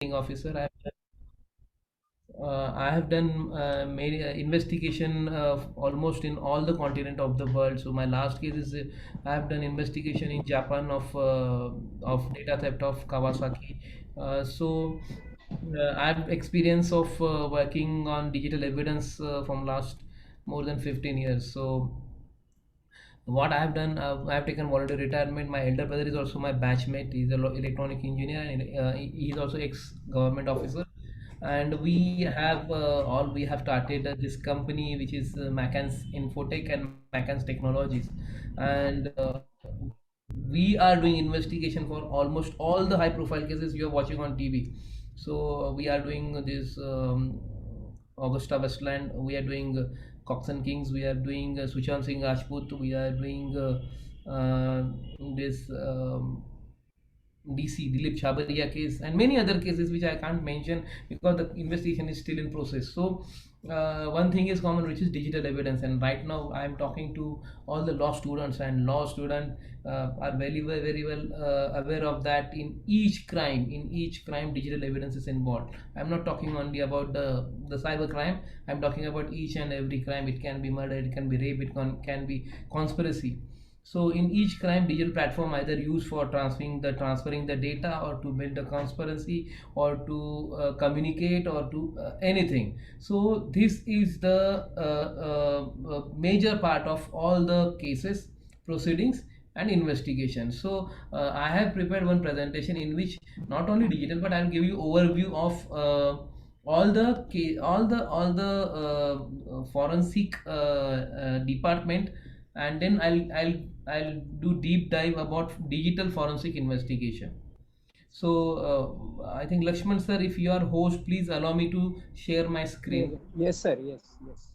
officer. I have done many investigation almost in all the continent of the world. So my last case is I have done investigation in Japan of data theft of Kawasaki. I have experience of working on digital evidence from last more than 15 years. So what I have done, I have taken voluntary retirement. My elder brother is also my batchmate. He's an electronic engineer, and he is also ex-government officer. And we have started this company which is Macans Infotech and Macans Technologies, and we are doing investigation for almost all the high-profile cases you are watching on TV. So we are doing this Augusta Westland. We are doing Cox and Kings. We are doing Sushant Singh Rajput. We are doing this DC Dilip Chabaria case and many other cases which I can't mention because the investigation is still in process. So one thing is common, which is digital evidence, and right now I am talking to all the law students, and law students are very well aware of that. In each crime digital evidence is involved. I'm not talking only about the cyber crime. I'm talking about each and every crime. It can be murder, it can be rape, can be conspiracy. So in each crime, digital platform either used for transferring the data, or to build a conspiracy, or to communicate, or to anything. So this is the major part of all the cases, proceedings, and investigation. So I have prepared one presentation in which not only digital, but I'll give you overview of all the forensic department, and then I'll do deep dive about digital forensic investigation. So I think Lakshman sir, if you are host, please allow me to share my screen. Yes, sir. Yes, yes.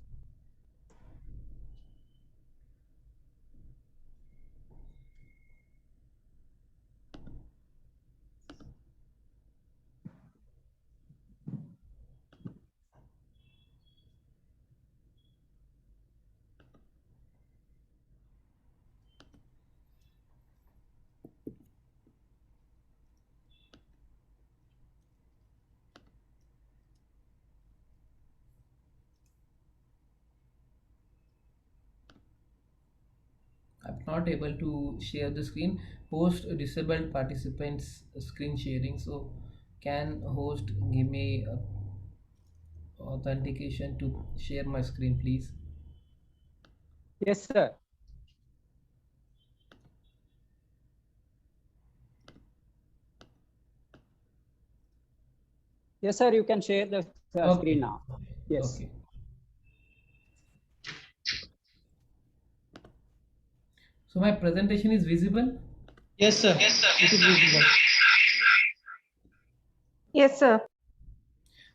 I'm not able to share the screen. Host disabled participants screen sharing. So can host give me authentication to share my screen, please? Yes, sir. Yes, sir. You can share the screen Okay. now. Yes. Okay. So my presentation is visible. Yes, sir. It is visible. Yes, sir.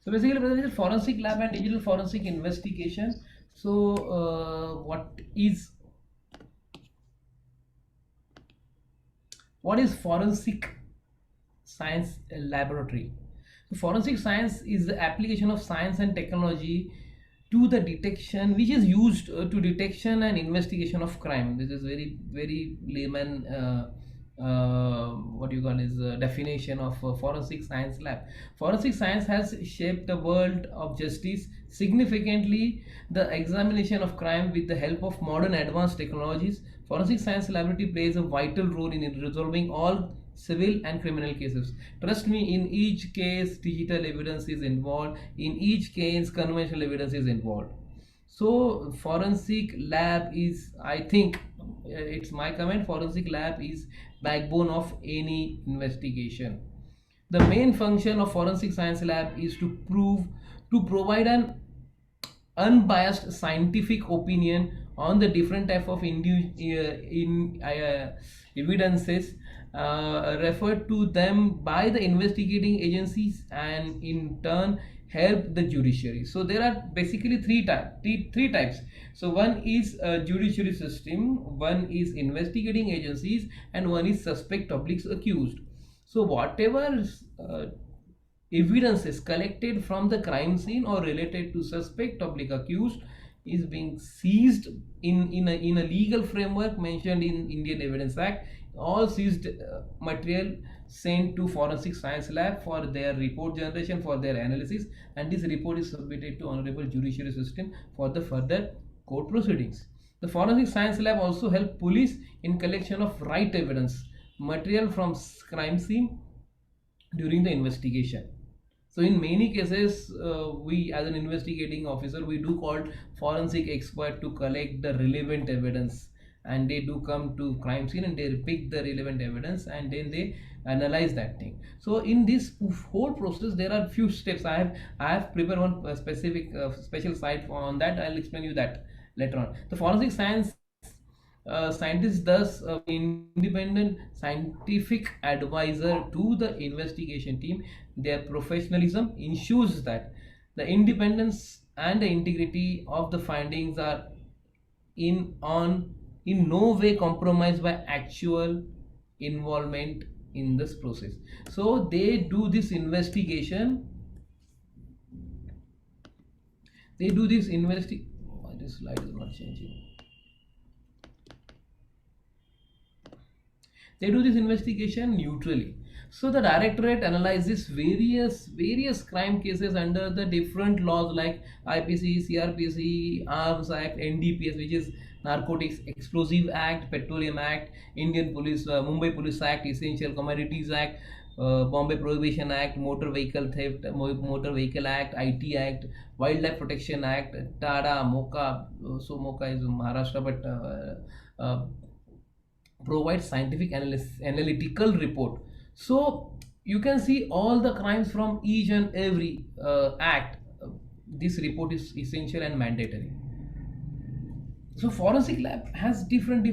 So basically, presentation forensic lab and digital forensic investigation. So what is forensic science laboratory? So forensic science is the application of science and technology to the detection, which is used to detection and investigation of crime. This is very layman what you call is definition of forensic science lab. Forensic science has shaped the world of justice significantly. The examination of crime with the help of modern advanced technologies, forensic science laboratory plays a vital role in resolving all civil and criminal cases. Trust me, in each case digital evidence is involved, in each case conventional evidence is involved. So forensic lab is, I think, it's my comment, forensic lab is backbone of any investigation. The main function of forensic science lab is to provide an unbiased scientific opinion on the different type of evidences referred to them by the investigating agencies, and in turn help the judiciary. So there are basically three types. So one is judiciary system, one is investigating agencies, and one is suspect obliques accused. So whatever evidences collected from the crime scene or related to suspect oblique accused is being seized in a legal framework mentioned in Indian Evidence Act. All seized material sent to forensic science lab for their report generation, for their analysis, and this report is submitted to honorable judiciary system for the further court proceedings. The forensic science lab also help police in collection of right evidence material from crime scene during the investigation. So in many cases, we as an investigating officer, we do call forensic expert to collect the relevant evidence, and they do come to crime scene and they pick the relevant evidence and then they analyze that thing. So in this whole process there are few steps. I have prepared one specific special site on that. I'll explain you that later on. The forensic science scientist thus independent scientific advisor to the investigation team. Their professionalism ensures that the independence and the integrity of the findings are in no way compromised by actual involvement in this process. So they do this investigation. Oh, this slide is not changing. They do this investigation neutrally. So the directorate analyzes various crime cases under the different laws like IPC, CRPC, Arms Act, NDPS, which is Narcotics Explosive Act, Petroleum Act, Indian Police, Mumbai Police Act, Essential Commodities Act, Bombay Prohibition Act, Motor Vehicle Theft, Motor Vehicle Act, IT Act, Wildlife Protection Act, TADA, MOCA. So MOCA is Maharashtra, but provide scientific analytical report. So you can see all the crimes from each and every act. This report is essential and mandatory. So forensic lab has different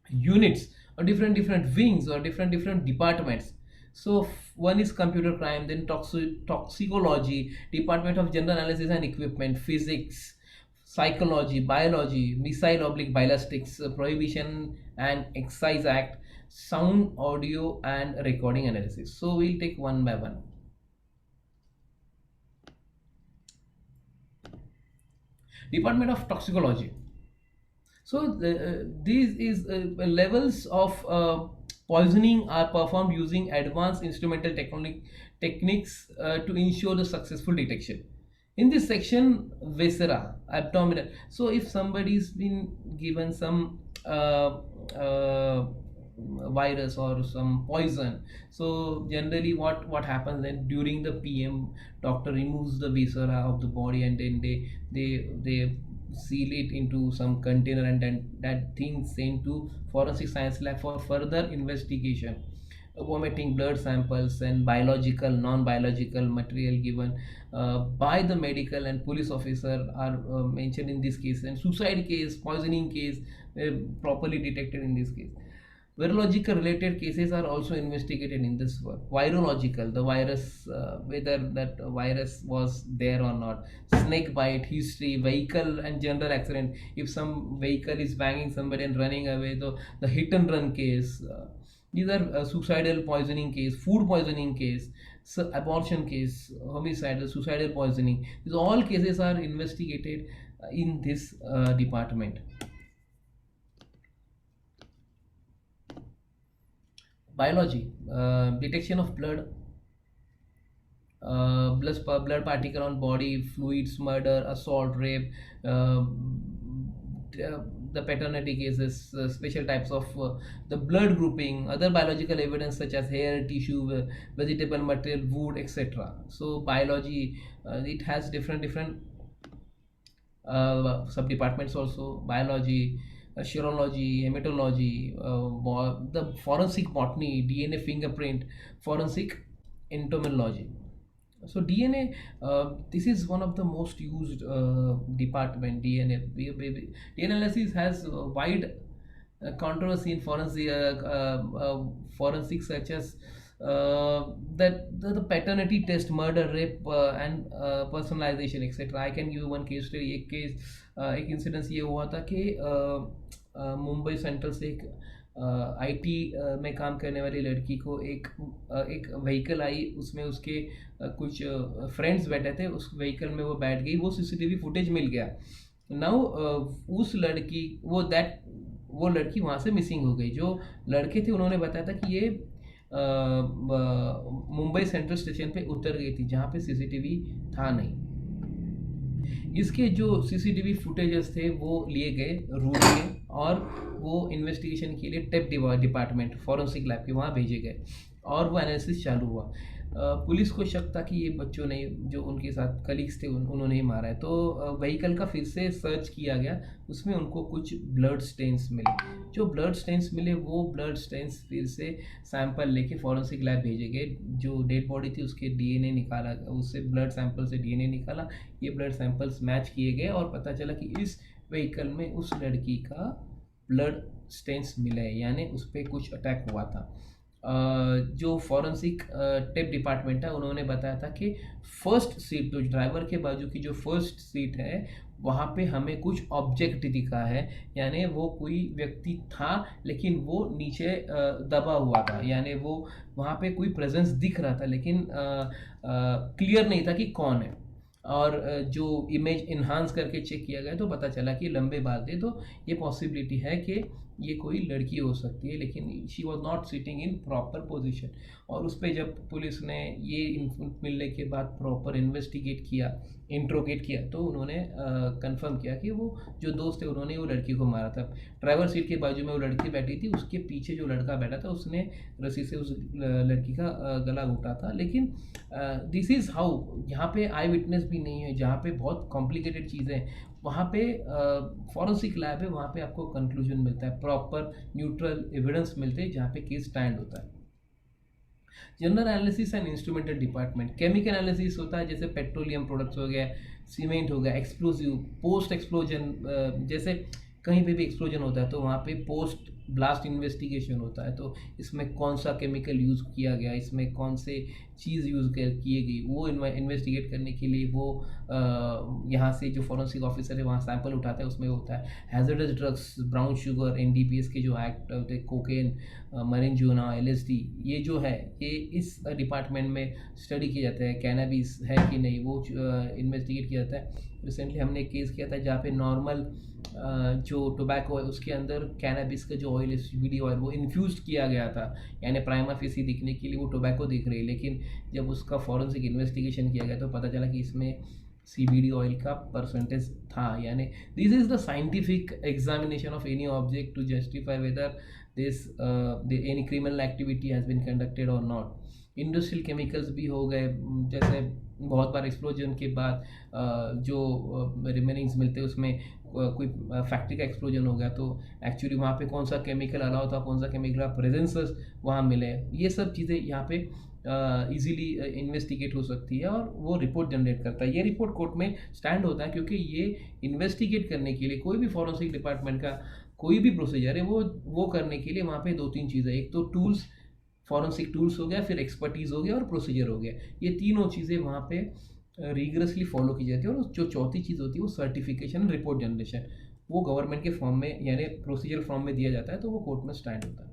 units or different wings or different departments. So one is computer crime, then toxicology, Department of General Analysis and Equipment, physics, psychology, biology, missile/ballistics, prohibition and excise act, sound, audio and recording analysis. So we'll take one by one. Department of Toxicology. So these is levels of poisoning are performed using advanced instrumental techniques to ensure the successful detection. In this section, viscera, abdominal. So if somebody's been given some virus or some poison, so generally what happens then during the PM, doctor removes the viscera of the body and then they seal it into some container and then that thing sent to forensic science lab for further investigation. Vomiting blood samples and biological non-biological material given by the medical and police officer are mentioned in this case, and suicide case, poisoning case properly detected in this case. Virological related cases are also investigated in this work. Virological, the virus, whether that virus was there or not. Snake bite history, vehicle and general accident. If some vehicle is banging somebody and running away, the hit and run case. These are suicidal poisoning case, food poisoning case, abortion case, homicidal, suicidal poisoning. These all cases are investigated in this department. Biology, detection of blood particle on body, fluids, murder, assault, rape, the paternity cases, special types of the blood grouping, other biological evidence such as hair, tissue, vegetable material, wood, etc. So biology, it has different sub departments also. Biology, serology, hematology, the forensic botany, DNA DNA forensic entomology. So DNA, this is one of the most used department. DNA analysis has wide controversy in forensics such as that the paternity test, murder, rape and personalization, etc. I can give one case study. एक incidence ये हुआ था कि Mumbai central से एक IT में काम करने वाली लड़की को एक व्हीकल आई, उसमें उसके कुछ फ्रेंड्स बैठे थे, उस व्हीकल में वो बैठ गई, वो सीसीटीवी फुटेज मिल गया. नाउ उस लड़की वो लड़की वहाँ से मिसिंग हो गई. जो लड़के थे उन्होंने बताया था कि ये मुंबई सेंट्रल स्टेशन पे उतर गई थी जहाँ पे सीसीटीवी था नहीं। इसके जो सीसीटीवी फुटेजेस थे वो लिए गए रूट के और वो इन्वेस्टिगेशन के लिए टेप डिपार्टमेंट फॉरेंसिक लैब के वहाँ भेजे गए और वो एनालिसिस चालू हुआ। पुलिस को शक था कि ये बच्चों ने जो उनके साथ कलीग्स थे उन्होंने ही मारा है, तो व्हीकल का फिर से सर्च किया गया। उसमें उनको कुछ ब्लड स्टेन्स मिले। जो ब्लड स्टेन्स मिले वो ब्लड स्टेन्स फिर से सैंपल लेके फॉरेंसिक लैब भेजे गए। जो डेड बॉडी थी उसके डीएनए निकाला, उससे ब्लड सैंपल से डीएनए निकाला। ये ब्लड सैंपल्स मैच किए गए और पता चला कि इस व्हीकल में उस लड़की का ब्लड स्टेन्स मिले, यानी उस पर कुछ अटैक हुआ था। जो फॉरेंसिक टेप डिपार्टमेंट है उन्होंने बताया था कि फर्स्ट सीट, तो ड्राइवर के बाजू की जो फर्स्ट सीट है वहाँ पे हमें कुछ ऑब्जेक्ट दिखा है, यानी वो कोई व्यक्ति था लेकिन वो नीचे दबा हुआ था, यानी वो वहाँ पे कोई प्रेजेंस दिख रहा था लेकिन क्लियर नहीं था कि कौन है। और जो इमेज इन्हांस करके चेक किया गया तो पता चला कि लंबे बाल थे, तो ये पॉसिबिलिटी है कि ये कोई लड़की हो सकती है, लेकिन she was not sitting in proper position. और उस पर जब पुलिस ने ये इन्फो मिलने के बाद प्रॉपर इन्वेस्टिगेट किया, इंट्रोगेट किया, तो उन्होंने कंफर्म किया कि वो जो दोस्त थे उन्होंने वो लड़की को मारा था। ड्राइवर सीट के बाजू में वो लड़की बैठी थी, उसके पीछे जो लड़का बैठा था उसने रस्सी से उस लड़की का गला घोटा था। लेकिन दिस इज़ हाउ, यहाँ पे आई विटनेस भी नहीं है, जहाँ पे बहुत कॉम्प्लिकेटेड चीज़ें हैं वहाँ पे फॉरेंसिक लैब है, वहाँ पे आपको कंक्लूजन मिलता है, प्रॉपर न्यूट्रल एविडेंस मिलते हैं जहाँ पे केस स्टैंड होता है। General analysis and instrumental department, chemical analysis होता है, जैसे पेट्रोलियम प्रोडक्ट्स हो गया, सीमेंट हो गया, एक्सप्लोजिव, पोस्ट एक्सप्लोजन, जैसे कहीं पे भी एक्सप्लोजन होता है तो वहाँ पे पोस्ट ब्लास्ट इन्वेस्टिगेशन होता है, तो इसमें कौन सा केमिकल यूज़ किया गया, इसमें कौन से चीज़ यूज़ किए गई, वो इन्वेस्टिगेट करने के लिए वो यहाँ से जो फॉरेंसिक ऑफिसर है वहाँ सैंपल उठाता है, उसमें होता है hazardous drugs, brown sugar, NDPS के जो एक्ट होते हैं, कोकेन, मरिंजुना, एलएसडी, ये जो है ये इस डिपार्टमेंट में स्टडी किया जाता है। कैनबिस है कि नहीं वो इन्वेस्टिगेट किया जाता है। रिसेंटली हमने एक केस किया था जहाँ पे नॉर्मल जो टोबैको है उसके अंदर कैनबिस का जो ऑयल है, सीबीडी ऑयल, वो इन्फ्यूज किया गया था, यानी प्राइमा फेसी दिखने के लिए वो टोबैको दिख रही है, लेकिन जब उसका फॉरेंसिक इन्वेस्टिगेशन किया गया तो पता चला कि इसमें सीबीडी ऑयल का परसेंटेज था। यानी this is the scientific examination of any object to justify whether this any criminal activity has been conducted और नॉट। इंडस्ट्रियल केमिकल्स भी हो गए, जैसे बहुत बार एक्सप्लोजन के बाद जो रिमेनिंग्स मिलते हैं उसमें कोई फैक्ट्री का एक्सप्लोजन हो गया तो एक्चुअली वहाँ पे कौन सा केमिकल अलाउ था, कौन सा केमिकल का प्रेजेंसेस वहाँ मिले, ये सब चीज़ें यहाँ पे इजीली इन्वेस्टिगेट हो सकती है और वो रिपोर्ट जनरेट करता है। ये रिपोर्ट कोर्ट में स्टैंड होता है क्योंकि ये इन्वेस्टिगेट करने के लिए कोई भी फॉरेंसिक डिपार्टमेंट का कोई भी प्रोसीजर है वो करने के लिए वहाँ पे 2-3 चीज़ें, एक तो टूल्स, फॉरेंसिक टूल्स हो गया, फिर एक्सपर्टीज हो गया और प्रोसीजर हो गया, ये तीनों चीज़ें वहाँ पे रिगरसली फॉलो की जाती है। और जो चौथी चीज़ होती है वो सर्टिफिकेशन, रिपोर्ट जनरेशन, वो गवर्नमेंट के फॉर्म में यानी प्रोसीजर फॉर्म में दिया जाता है, तो वो कोर्ट में स्टैंड होता है।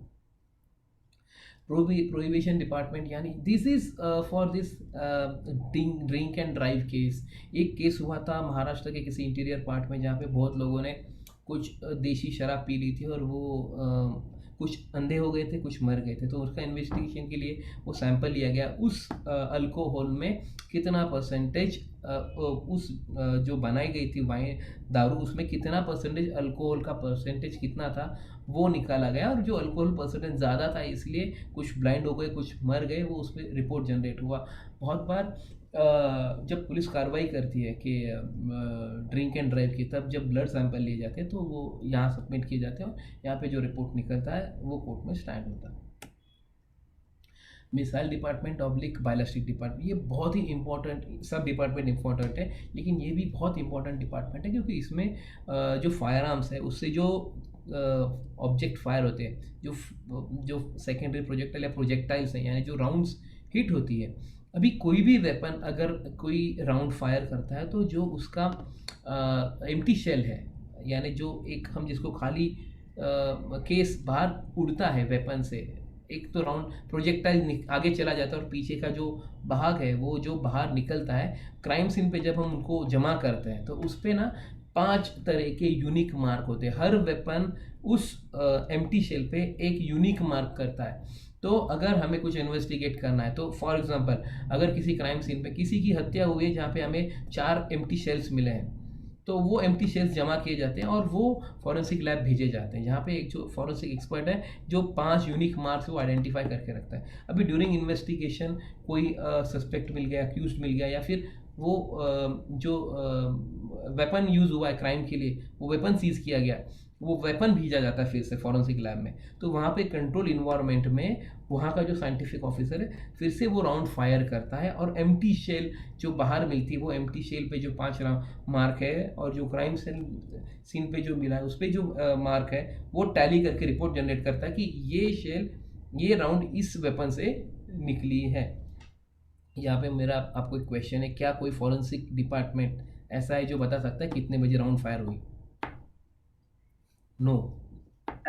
प्रोहिबिशन डिपार्टमेंट, यानी this is for this drink and drive case. एक केस हुआ था महाराष्ट्र के किसी इंटीरियर पार्ट में जहाँ पे बहुत लोगों ने कुछ देशी शराब पी ली थी और वो कुछ अंधे हो गए थे, कुछ मर गए थे, तो उसका इन्वेस्टिगेशन के लिए वो सैंपल लिया गया। उस अल्कोहल में कितना परसेंटेज उस जो बनाई गई थी वाइन दारू, उसमें कितना परसेंटेज अल्कोहल का परसेंटेज कितना था वो निकाला गया, और जो अल्कोहल परसेंटेज ज़्यादा था इसलिए कुछ ब्लाइंड हो गए, कुछ मर गए, वो उस पर रिपोर्ट जनरेट हुआ। बहुत बार जब पुलिस कार्रवाई करती है कि ड्रिंक एंड ड्राइव की, तब जब ब्लड सैंपल लिए जाते हैं तो वो यहाँ सबमिट किए जाते हैं और यहाँ पे जो रिपोर्ट निकलता है वो कोर्ट में स्टैंड होता है। Missile department oblique biologic department, ये बहुत ही इंपॉर्टेंट, सब डिपार्टमेंट इंपॉर्टेंट है लेकिन ये भी बहुत इंपॉर्टेंट डिपार्टमेंट है क्योंकि इसमें जो फायर आर्म्स है उससे जो ऑब्जेक्ट फायर होते हैं, जो सेकेंडरी प्रोजेक्टाइल या प्रोजेक्टाइल्स हैं, यानी जो राउंड्स हिट होती है। अभी कोई भी वेपन अगर कोई राउंड फायर करता है तो जो उसका एम्प्टी शेल है, यानी जो एक हम जिसको खाली केस बाहर उड़ता है वेपन से, एक तो राउंड प्रोजेक्टाइल आगे चला जाता है और पीछे का जो भाग है वो जो बाहर निकलता है, क्राइम सीन पे जब हम उनको जमा करते हैं तो उस पर ना 5 तरह के यूनिक मार्क होते हैं। हर वेपन उस एम्प्टी शेल पे एक यूनिक मार्क करता है। तो अगर हमें कुछ इन्वेस्टिगेट करना है, तो फॉर एग्जांपल अगर किसी क्राइम सीन पे किसी की हत्या हुई है जहाँ पे हमें 4 एम्प्टी शेल्स मिले हैं, तो वो एम्प्टी शेल्स जमा किए जाते हैं और वो फॉरेंसिक लैब भेजे जाते हैं, जहाँ पे एक जो फॉरेंसिक एक्सपर्ट है जो 5 यूनिक मार्क्स वो आइडेंटिफाई करके रखता है। अभी ड्यूरिंग इन्वेस्टिगेशन कोई सस्पेक्ट मिल गया, अक्यूज्ड मिल गया, या फिर वो जो वेपन यूज़ हुआ है क्राइम के लिए वो वेपन सीज किया गया, वो वेपन भेजा जाता है फिर से फॉरेंसिक लैब में। तो वहाँ पे कंट्रोल इन्वायरमेंट में वहाँ का जो साइंटिफिक ऑफिसर है फिर से वो राउंड फायर करता है, और एम्प्टी शेल जो बाहर मिलती है वो एम्प्टी शेल पे जो 5 मार्क है और जो क्राइम सीन पे जो मिला है उस पर जो मार्क है वो टैली करके रिपोर्ट जनरेट करता है कि ये शेल, ये राउंड इस वेपन से निकली है। यहाँ पे मेरा आपको एक क्वेश्चन है, क्या कोई फॉरेंसिक डिपार्टमेंट ऐसा है जो बता सकता है कितने बजे राउंड फायर हुई? नो।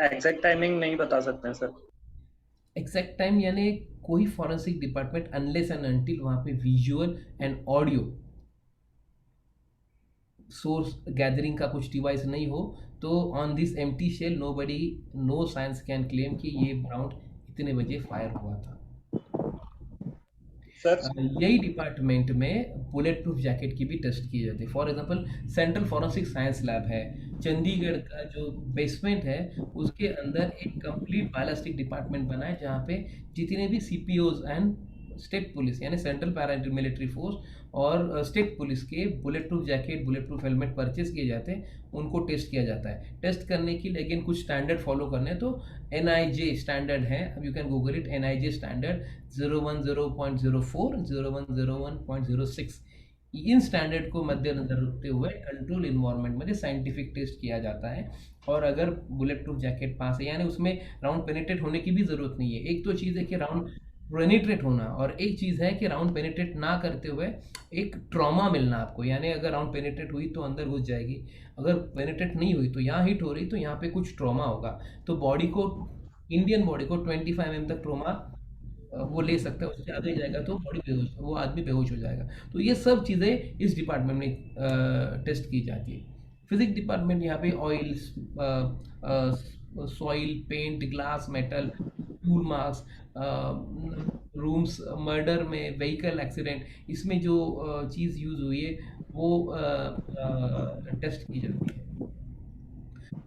एग्जैक्ट टाइमिंग नहीं बता सकते हैं सर। एग्जैक्ट टाइम यानी कोई forensic department unless and until वहाँ पे visual and audio source gathering का कुछ डिवाइस नहीं हो, तो on this empty shell nobody, no science can claim कि ये राउंड इतने बजे फायर हुआ था। सर यही डिपार्टमेंट में बुलेट प्रूफ जैकेट की भी टेस्ट की जाती है। For example central forensic science lab है चंडीगढ़ का, जो बेसमेंट है उसके अंदर एक कंप्लीट बायोलॉजिस्टिक डिपार्टमेंट बना है, जहाँ पे जितने भी सीपीओज एंड स्टेट पुलिस यानी सेंट्रल पैरा मिलिट्री फोर्स और स्टेट पुलिस के bullet proof jacket, bullet proof helmet purchase किए जाते हैं, उनको टेस्ट किया जाता है। टेस्ट करने की लेकिन कुछ स्टैंडर्ड फॉलो करने हैं, तो NIJ स्टैंडर्ड है, अब you can Google it, NIJ standard 010.04, 0101.06, in standard को मद्देनजर रखते हुए कंट्रोल इन्वायरमेंट में साइंटिफिक टेस्ट किया जाता है। और अगर बुलेट प्रूफ जैकेट पास है यानी उसमें राउंड पेनिट्रेट होने की भी ज़रूरत नहीं है। एक तो चीज़ है कि राउंड पेनिट्रेट होना, और एक चीज़ है कि राउंड पेनिट्रेट ना करते हुए एक ट्रॉमा मिलना आपको, यानी अगर राउंड पेनिट्रेट हुई तो अंदर घुस जाएगी, अगर पेनिट्रेट नहीं हुई तो यहाँ हिट हो रही तो यहाँ पे कुछ ट्रॉमा होगा, तो बॉडी को, इंडियन बॉडी को 25 mm तक ट्रॉमा वो ले सकता है, उससे ज़्यादा ही जाएगा तो बॉडी बेहोश, वो आदमी बेहोश हो जाएगा। तो ये सब चीज़ें इस डिपार्टमेंट में टेस्ट की जाती है। फिजिक्स डिपार्टमेंट यहाँ पे oils, soil, paint, glass, metal, tool marks, rooms, murder में, व्हीकल एक्सीडेंट, इसमें जो चीज़ यूज़ हुई है वो टेस्ट की जाती है।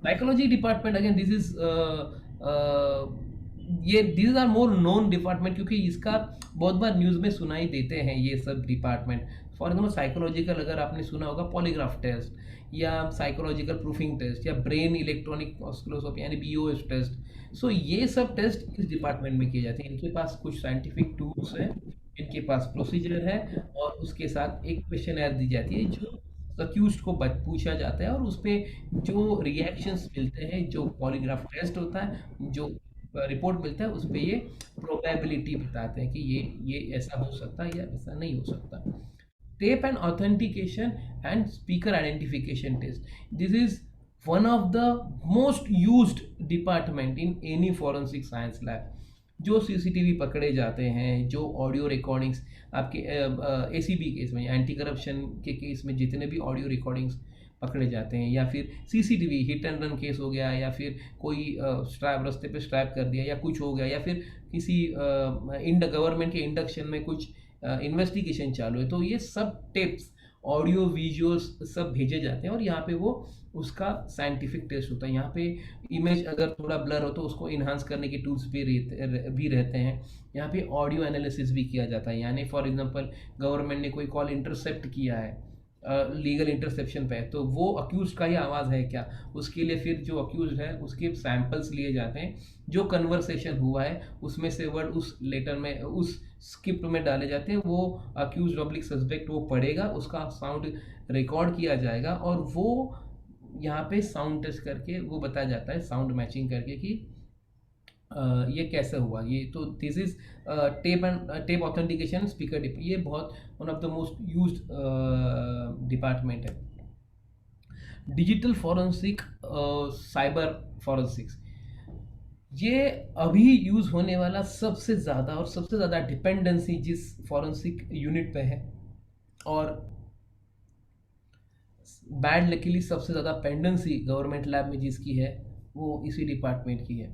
Psychology department again this is ये this are more known department, क्योंकि इसका बहुत बार न्यूज़ में सुनाई देते हैं ये सब डिपार्टमेंट। फॉर एग्जाम्पल साइकोलॉजिकल, अगर आपने सुना होगा पॉलीग्राफ टेस्ट, या साइकोलॉजिकल प्रूफिंग टेस्ट, या ब्रेन इलेक्ट्रॉनिक ऑस्किलोस्कोपी यानी BOS टेस्ट। सो ये सब टेस्ट इस डिपार्टमेंट में किए जाते हैं। इनके पास कुछ साइंटिफिक टूल्स हैं, इनके पास प्रोसीजर है, और उसके साथ एक क्वेश्चन दी जाती है जो अक्यूज्ड को पूछा जाता है, और उस पर जो रिएक्शंस मिलते हैं, जो पॉलीग्राफ टेस्ट होता है, जो रिपोर्ट मिलता है, उस पर ये प्रोबेबिलिटी बताते हैं कि ये ऐसा हो सकता है या ऐसा नहीं हो सकता। Tape and authentication and speaker identification test, this is one of the most used department in any forensic science lab. जो CCTV पकड़े जाते हैं, जो ऑडियो रिकॉर्डिंग्स आपके ACB केस में, एंटी करप्शन के केस में जितने भी ऑडियो रिकॉर्डिंग्स पकड़े जाते हैं, या फिर CCTV hit and run case हो गया, या फिर कोई स्ट्रैप रास्ते पे स्ट्रैप कर दिया या कुछ हो गया, या फिर किसी गवर्नमेंट के इंडक्शन में कुछ इन्वेस्टिगेशन चालू है, तो ये सब टिप्स, ऑडियो, विजुअल्स सब भेजे जाते हैं, और यहाँ पे वो उसका साइंटिफिक टेस्ट होता है। यहाँ पे इमेज अगर थोड़ा ब्लर हो तो उसको इन्हांस करने के टूल्स भी रहते हैं। यहाँ पे ऑडियो एनालिसिस भी किया जाता है, यानी फॉर एग्जांपल गवर्नमेंट ने कोई कॉल इंटरसेप्ट किया है लीगल इंटरसेप्शन पे, तो वो अक्यूज का ही आवाज़ है क्या, उसके लिए फिर जो अक्यूज है उसके सैंपल्स लिए जाते हैं, जो कन्वर्सेशन हुआ है उसमें से वर्ड उस लेटर में, उस स्क्रिप्ट में डाले जाते हैं, वो अक्यूज पब्लिक सस्पेक्ट वो पढ़ेगा, उसका साउंड रिकॉर्ड किया जाएगा, और वो यहाँ पे साउंड टेस्ट करके वो बताया जाता है, साउंड मैचिंग करके कि ये कैसे हुआ। ये तो this is tape authentication, speaker dip, ये बहुत one of the most used department है। डिजिटल फॉरेंसिक, साइबर फॉरेंसिक्स, ये अभी यूज होने वाला सबसे ज़्यादा और सबसे ज़्यादा डिपेंडेंसी जिस फॉरेंसिक यूनिट पे है, और बैड लकीली सबसे ज़्यादा पेंडेंसी गवर्नमेंट लैब में जिसकी है वो इसी डिपार्टमेंट की है।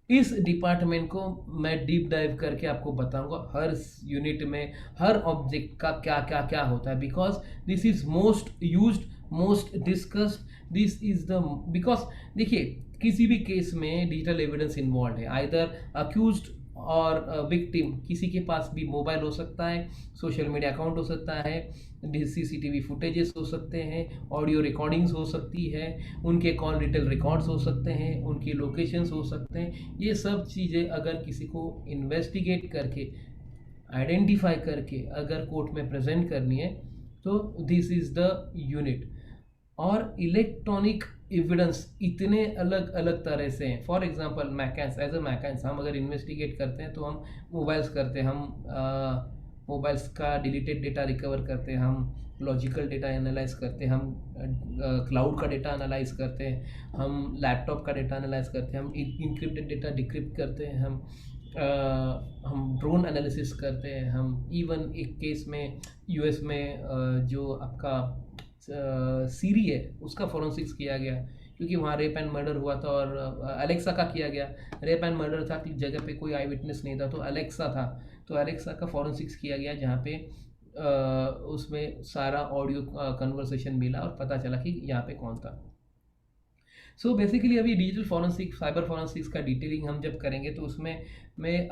इस डिपार्टमेंट को मैं डीप डाइव करके आपको बताऊंगा हर यूनिट में हर ऑब्जेक्ट का क्या क्या क्या होता है, because this is most used, most discussed, this is the because देखिए किसी भी केस में डिजिटल एविडेंस इन्वॉल्व है, आइदर अक्यूज्ड और विक्टिम किसी के पास भी मोबाइल हो सकता है, सोशल मीडिया अकाउंट हो सकता है, सीसीटीवी फुटेजेस हो सकते हैं, ऑडियो रिकॉर्डिंग्स हो सकती है, उनके कॉल डिटेल रिकॉर्ड्स हो सकते हैं, उनकी लोकेशंस हो सकते हैं। ये सब चीज़ें अगर किसी को इन्वेस्टिगेट करके आइडेंटिफाई करके अगर कोर्ट में प्रेजेंट करनी है तो दिस इज़ द यूनिट। और इलेक्ट्रॉनिक एविडेंस इतने अलग अलग तरह से हैं। फॉर एग्जांपल मैकेंस, एज अ मैकेंस हम अगर इन्वेस्टिगेट करते हैं तो हम मोबाइल्स करते हैं, हम मोबाइल्स का डिलीटेड डेटा रिकवर करते हैं, हम लॉजिकल डेटा एनालाइज करते हैं, हम क्लाउड का डेटा एनालाइज करते हैं, हम लैपटॉप का डेटा एनालाइज करते हैं, हम इनक्रिप्टेड डेटा डिक्रिप्ट करते हैं, हम ड्रोन एनालिसिस करते हैं, हम इवन एक केस में यूएस में जो आपका सीरी है उसका फोरेंसिक्स किया गया क्योंकि वहाँ रेप एंड मर्डर हुआ था, और अलेक्सा का किया गया, रेप एंड मर्डर था कि जगह पे कोई आई विटनेस नहीं था तो अलेक्सा था, तो अलेक्सा का फोरेंसिक्स किया गया जहाँ पे उसमें सारा ऑडियो कन्वर्सेशन मिला और पता चला कि यहाँ पे कौन था। सो बेसिकली अभी डिजिटल फॉरेंसिक साइबर फॉरेंसिक्स का डिटेलिंग हम जब करेंगे तो उसमें मैं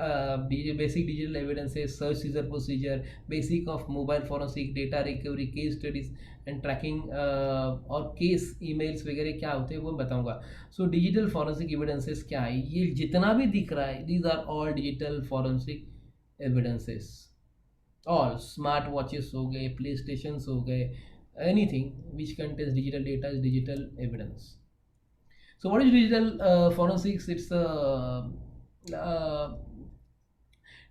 basic digital evidences, search seizure procedure, basic of mobile forensic, data recovery, case studies and tracking और केस ईमेल्स वगैरह क्या होते हैं वो बताऊंगा। सो डिजिटल फॉरेंसिक एविडेंसेस क्या है, ये जितना भी दिख रहा है these are all digital forensic evidences. All smart watches हो गए, प्ले स्टेशन हो गए, anything which contains digital data is digital evidence. So what is digital forensics? It's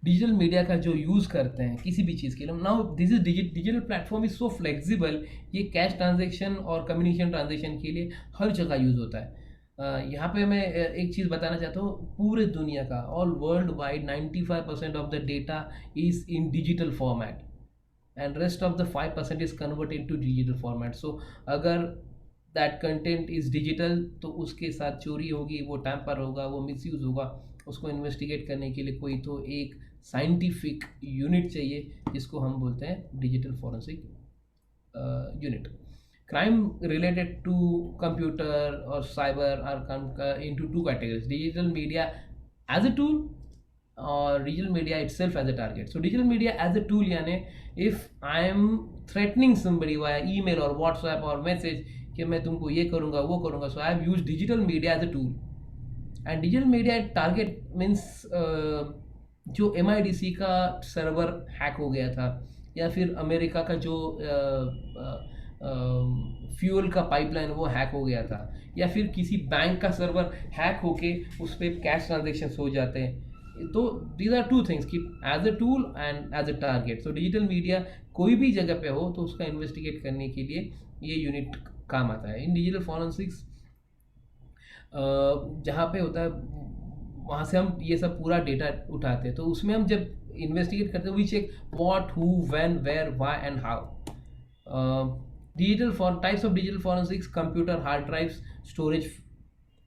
digital media का जो यूज़ करते हैं किसी भी चीज़ के लिए। Now this is digital platform is so flexible, ये कैश ट्रांजेक्शन और कम्युनिकेशन ट्रांजेक्शन के लिए हर जगह यूज़ होता है। यहाँ पे मैं एक चीज़ बताना चाहता हूँ, पूरे दुनिया का all world wide 95% of the data is in digital format and rest of the 5% is converted to digital format. So अगर दैट कंटेंट इज़ डिजिटल तो उसके साथ चोरी होगी, वो टैम्पर होगा, वो मिसयूज़ होगा, उसको इन्वेस्टिगेट करने के लिए कोई तो एक साइंटिफिक यूनिट चाहिए जिसको हम बोलते हैं digital forensic unit. Crime related to computer और cyber are into two categories, digital media as a tool और digital media itself as a target. So digital media as a tool यानी if I am threatening somebody via email or WhatsApp or message कि मैं तुमको ये करूँगा वो करूँगा, so I have used digital media as a tool. And digital media target means जो MIDC का सर्वर हैक हो गया था, या फिर अमेरिका का जो फ्यूल का पाइपलाइन वो हैक हो गया था, या फिर किसी बैंक का सर्वर हैक होके उस पर कैश ट्रांजेक्शन हो जाते हैं। तो दीज आर टू थिंग्स कि as a tool and as a target. So digital media कोई भी जगह पे हो तो उसका इन्वेस्टिगेट करने के लिए ये यूनिट काम आता है। इन डिजिटल फॉरेंसिक्स जहाँ पे होता है वहाँ से हम ये सब पूरा डेटा उठाते हैं, तो उसमें हम जब इन्वेस्टिगेट करते हैं we check what, who, when, where, why and how. Digital types of digital forensics, computer hard drives, storage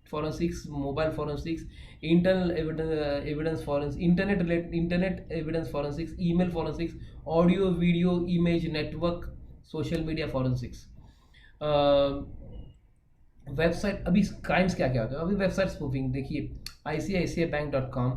forensics, mobile forensics, internal evidence forensics, internet evidence forensics, email forensics, audio video image network, social media forensics। Website, अभी crimes क्या क्या होता है, अभी website spoofing देखिए, ICICIbank.com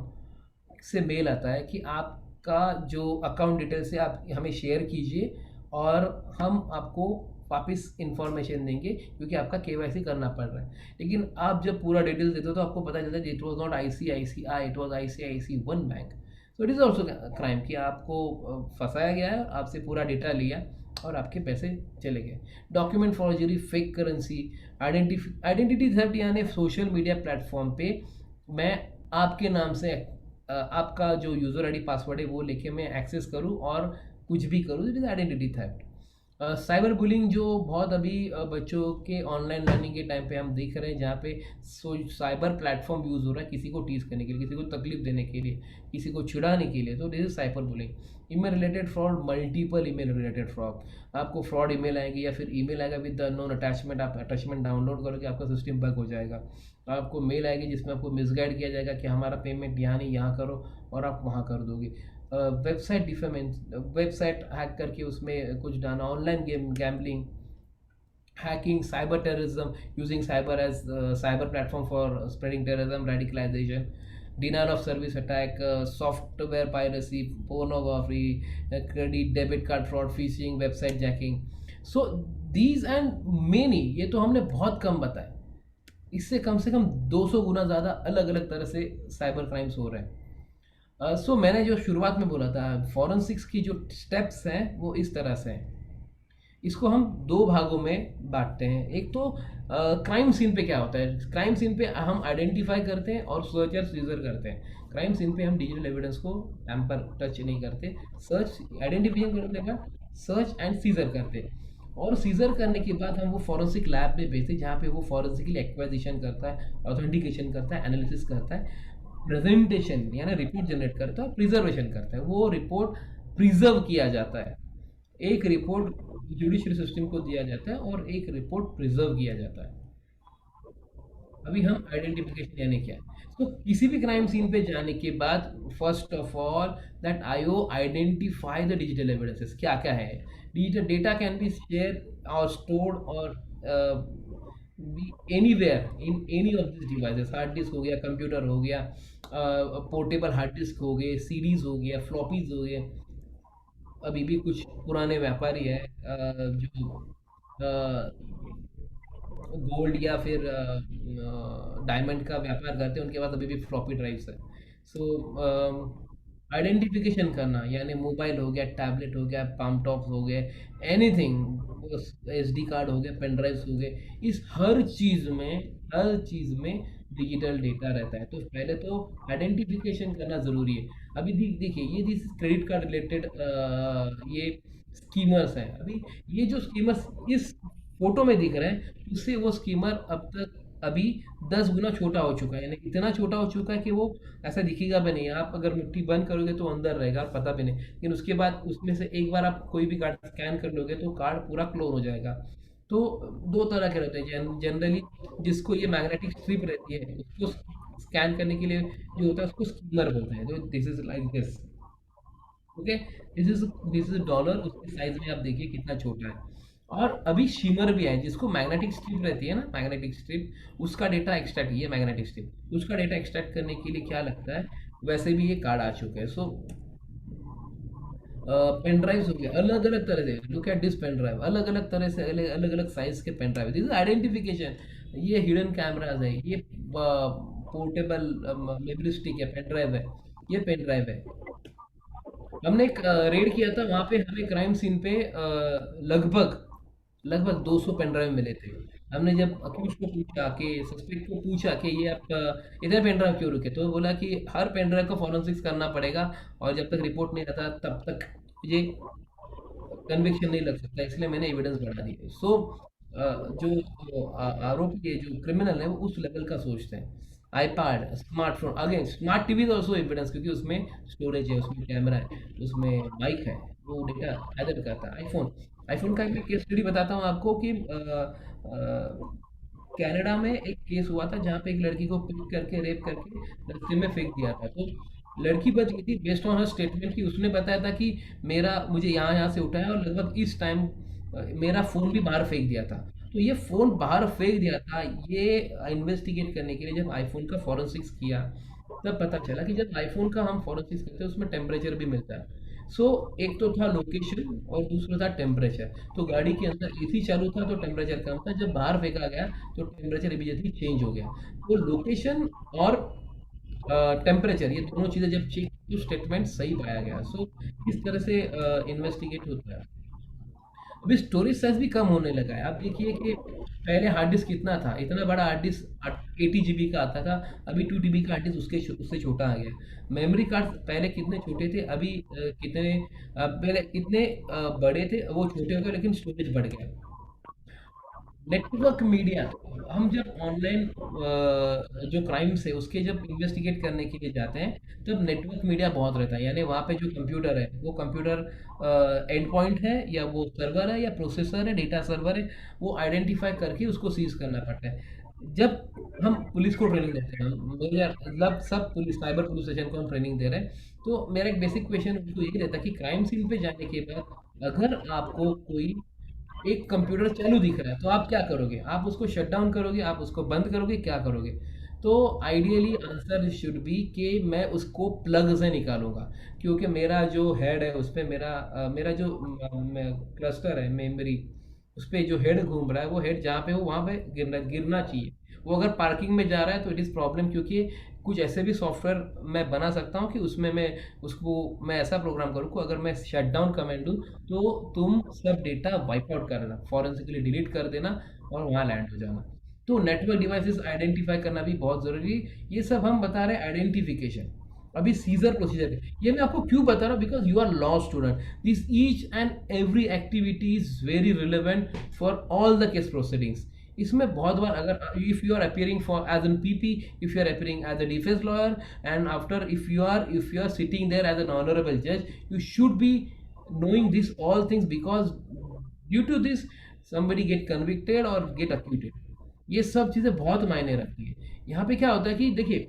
से mail आता है कि आपका जो अकाउंट डिटेल से आप हमें शेयर कीजिए और हम आपको वापस इंफॉर्मेशन देंगे क्योंकि आपका KYC करना पड़ रहा है। लेकिन आप जब पूरा डिटेल्स देते हो तो आपको पता चलता है it was not ICICI, it was ICICI1 bank. So it is also crime कि आपको फंसाया गया है, आपसे पूरा डेटा लिया और आपके पैसे चले गए। Document forgery, fake currency, identity theft यानी सोशल मीडिया प्लेटफॉर्म पे मैं आपके नाम से आपका जो यूज़र ID पासवर्ड है वो लेके मैं एक्सेस करूँ और कुछ भी करूँ, it is identity theft. Cyber bullying जो बहुत अभी बच्चों के ऑनलाइन लर्निंग के टाइम पे हम देख रहे हैं, जहाँ पे साइबर प्लेटफॉर्म यूज़ हो रहा है किसी को टीज करने के लिए, किसी को तकलीफ देने के लिए, किसी को चिढ़ाने के लिए। तो this is cyber bullying. Email related fraud, multiple email related fraud. आपको फ्रॉड ईमेल आएंगे या फिर ईमेल आएगा विद द अननोन अटैचमेंट, आप अटैचमेंट डाउनलोड करोगे आपका सिस्टम बग हो जाएगा। आपको मेल आएगी जिसमें आपको मिसगाइड किया जाएगा कि हमारा पेमेंट यहाँ नहीं यहाँ करो, और आप वहाँ कर दोगे। वेबसाइट डिफेमेंट, वेबसाइट हैक करके उसमें कुछ डालना, online gambling, hacking, cyber terrorism, using cyber as cyber platform for spreading terrorism, radicalization, denial of service attack, software piracy, pornography, credit debit card fraud, phishing, website jacking. So these and many, ये तो हमने बहुत कम बताए, इससे कम से कम 200 गुना ज़्यादा अलग अलग तरह से साइबर क्राइम्स हो रहे हैं। सो मैंने जो शुरुआत में बोला था, फॉरेंसिक्स की जो स्टेप्स हैं वो इस तरह से हैं। इसको हम दो भागों में बांटते हैं। एक तो क्राइम सीन पे क्या होता है, क्राइम सीन पे हम आइडेंटिफाई करते हैं और सर्च या सीजर करते हैं। क्राइम सीन पे हम डिजिटल एविडेंस को टैम्पर टच नहीं करते, सर्च आइडेंटिफिकेशन करने के बाद सर्च एंड सीजर करते हैं, और सीजर करने के बाद हम वो फॉरेंसिक लैब में भेजते हैं जहाँ पे वो फॉरेंसिकली एक्वाजिशन करता है, ऑथेंटिकेशन करता है, एनालिसिस करता है, प्रेजेंटेशन यानी रिपोर्ट जनरेट करता है, प्रिजर्वेशन करता है। वो रिपोर्ट प्रिजर्व किया जाता है, एक रिपोर्ट जुडिशियल सिस्टम को दिया जाता है और एक रिपोर्ट प्रिजर्व किया जाता है। अभी हम आइडेंटिफिकेशन यानी क्या है, तो किसी भी क्राइम सीन पे जाने के बाद first of all that IO identify the digital evidences, क्या क्या है। Digital data can be share और स्टोर्ड और anywhere in any of this devices. Hard disk हो गया, कंप्यूटर हो गया, पोर्टेबल हार्ड डिस्क हो गए, सीडीज हो गया, फ्लॉपीज हो गए। अभी भी कुछ पुराने व्यापारी है जो गोल्ड या फिर डायमंड का व्यापार करते हैं, उनके पास अभी भी फ्लॉपी ड्राइव्स है। सो आइडेंटिफिकेशन करना यानी मोबाइल हो गया, टैबलेट हो गया, पाम टॉप्स हो गए, एनीथिंग, एसडी कार्ड हो गया, पेन ड्राइव्स हो गए, इस हर चीज़ में डिजिटल डेटा रहता है। तो पहले तो आइडेंटिफिकेशन करना ज़रूरी है। अभी देखिए ये दिस क्रेडिट कार्ड रिलेटेड ये स्कीमर्स हैं। अभी ये जो स्कीमर्स इस फोटो में दिख रहे हैं, उससे वो स्कीमर अब तक अभी 10 गुना छोटा हो चुका है, यानी इतना छोटा हो चुका है कि वो ऐसा दिखेगा भी नहीं। आप अगर मुट्ठी बंद करोगे तो अंदर रहेगा, पता भी नहीं, लेकिन उसके बाद उसमें से एक बार आप कोई भी कार्ड स्कैन कर लोगे तो कार्ड पूरा क्लोन हो जाएगा। तो दो तरह के रहते हैं जनरली, जिसको ये मैग्नेटिक स्ट्रिप रहती है उसको स्कैन करने के लिए जो होता है उसको स्कीमर बोलते हैं। तो this is like this, okay, this is dollar, उसके साइज में आप देखिए कितना छोटा है। और अभी शिमर भी है जिसको मैग्नेटिक स्ट्रिप रहती है ना, मैग्नेटिक स्ट्रिप, उसका डेटा एक्सट्रैक्ट, ये मैग्नेटिक स्ट्रिप उसका डेटा एक्सट्रैक्ट करने के लिए क्या लगता है, वैसे भी ये कार्ड आ चुके हैं। सो पेन ड्राइव्स हो गया अलग अलग तरह से, look at this pen drive, अलग अलग तरह से अलग अलग साइज के pen drive, this is identification. ये हिडन कैमराज है, ये पोर्टेबल मेमोरी स्टिक है, पेन ड्राइव है, ये पेन ड्राइव है। हमने एक रेड किया था, वहाँ पे हमें क्राइम सीन पे लगभग 200 पेन ड्राइव मिले थे। हमने जब अक्यूज को पूछा कि सस्पेक्ट को पूछा कि ये आप इतने पेन ड्राइव क्यों रुके, तो बोला कि हर पेन ड्राइव को फॉरेंसिक्स करना पड़ेगा और जब तक रिपोर्ट नहीं आता तब तक ये कन्विक्शन नहीं लग सकता, इसलिए मैंने एविडेंस बढ़ा दी है। सो जो आरोपी है, जो क्रिमिनल है, वो उस लेवल का सोचते हैं। IPad, smartphone, again smart TV is also evidence, क्योंकि उसमें स्टोरेज है, उसमें कैमरा है, उसमें माइक है, वो डेटा गैदर करता है। आईफोन का एक केस स्टडी बताता हूँ आपको कि कनाडा में एक केस हुआ था जहाँ पे एक लड़की को पिक करके रेप करके रास्ते में फेंक दिया था। तो लड़की बच गई थी बेस्ड ऑन हर स्टेटमेंट की, उसने बताया था कि मुझे यहाँ से उठाया और लगभग इस टाइम मेरा फ़ोन भी बाहर फेंक दिया था। तो ये फ़ोन बाहर फेंक दिया था, ये इन्वेस्टिगेट करने के लिए जब आईफोन का फॉरेंसिक्स किया तब पता चला कि जब आईफोन का हम फॉरेंसिक्स करते हैं उसमें टेम्परेचर भी मिलता है। सो एक तो था लोकेशन और दूसरा था टेम्परेचर। तो गाड़ी के अंदर एसी चालू था तो टेम्परेचर कम था, जब बाहर फेंका गया तो टेम्परेचर इमीडिएटली चेंज हो गया। तो लोकेशन और टेम्परेचर, ये दोनों चीज़ें जब चेक तो स्टेटमेंट सही पाया गया। सो इस तरह से इन्वेस्टिगेट होता है। अभी स्टोरेज साइज भी कम होने लगा है। आप देखिए कि पहले हार्ड डिस्क कितना था, इतना बड़ा हार्ड डिस्क 80 GB का आता था, अभी 2 TB का हार्ड डिस्क उससे छोटा आ गया। मेमोरी कार्ड पहले कितने छोटे थे, अभी पहले कितने बड़े थे, वो छोटे हो गए लेकिन स्टोरेज बढ़ गया। नेटवर्क मीडिया, हम जब ऑनलाइन जो क्राइम्स है उसके जब इन्वेस्टिगेट करने के लिए जाते हैं तब नेटवर्क मीडिया बहुत रहता है, यानी वहाँ पे जो कंप्यूटर है वो कंप्यूटर एंड पॉइंट है या वो सर्वर है या प्रोसेसर है, डेटा सर्वर है, वो आइडेंटिफाई करके उसको सीज करना पड़ता है। जब हम पुलिस को ट्रेनिंग देते हैं, मेरा मतलब सब पुलिस साइबर पुलिस स्टेशन को हम ट्रेनिंग दे रहे हैं, तो मेरा एक बेसिक क्वेश्चन उनको यही रहता है कि क्राइम सीन पे जाने के बाद अगर आपको कोई एक कंप्यूटर चालू दिख रहा है तो आप क्या करोगे? आप उसको शट डाउन करोगे, आप उसको बंद करोगे, क्या करोगे? तो आइडियली आंसर शुड बी कि मैं उसको प्लग से निकालूंगा, क्योंकि मेरा जो हेड है उस पे मेरा जो क्लस्टर है मेमोरी, उस पे जो हेड घूम रहा है वो हेड जहाँ पे हो वहाँ पे गिरना चाहिए। वो अगर पार्किंग में जा रहा है तो इट इज़ प्रॉब्लम, क्योंकि कुछ ऐसे भी सॉफ्टवेयर मैं बना सकता हूँ कि उसमें मैं ऐसा प्रोग्राम करूँ कि अगर मैं शट डाउन कमेंट दूँ तो तुम सब डेटा वाइप आउट कर देना, फॉरेंसिकली डिलीट कर देना और वहाँ लैंड हो जाना। तो नेटवर्क डिवाइसेस आइडेंटिफाई करना भी बहुत ज़रूरी है। ये सब हम बता रहे हैं आइडेंटिफिकेशन। अभी सीजर प्रोसीजर है, ये मैं आपको क्यों बता रहा हूँ, because you are law student, this each and every activity is very relevant for all the case proceedings. इसमें बहुत बार अगर if you are appearing for as an PP, if you are appearing as a defence lawyer, and after if you are sitting there as an honorable judge, you should be knowing this all things, because due to this somebody get convicted or get acquitted। ये सब चीज़ें बहुत मायने रखती है। यहाँ पे क्या होता है कि देखिए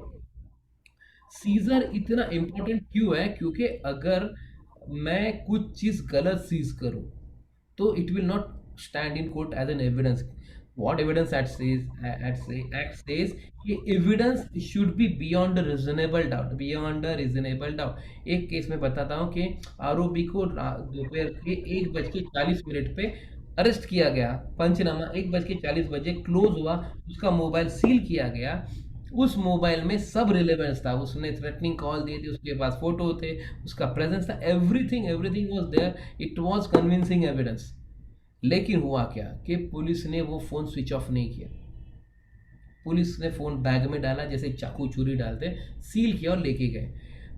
सीजर इतना इम्पोर्टेंट क्यों है, क्योंकि अगर मैं कुछ चीज़ गलत सीज करूं तो it will not stand in court as an evidence. What evidence act says कि evidence should be beyond reasonable doubt, beyond reasonable doubt. एक केस में बताता हूँ कि आरोपी को दोपहर के 1:40 पे अरेस्ट किया गया, पंचनामा 1:40 क्लोज हुआ, उसका मोबाइल सील किया गया। उस मोबाइल में सब रिलेवेंस था, उसने थ्रेटनिंग कॉल दिए थे, उसके पास फोटो थे, उसका प्रेजेंस था, everything everything was there, it was convincing evidence. लेकिन हुआ क्या कि पुलिस ने वो फ़ोन स्विच ऑफ नहीं किया, पुलिस ने फ़ोन बैग में डाला जैसे चाकू छुरी डालते, सील किया और लेके गए।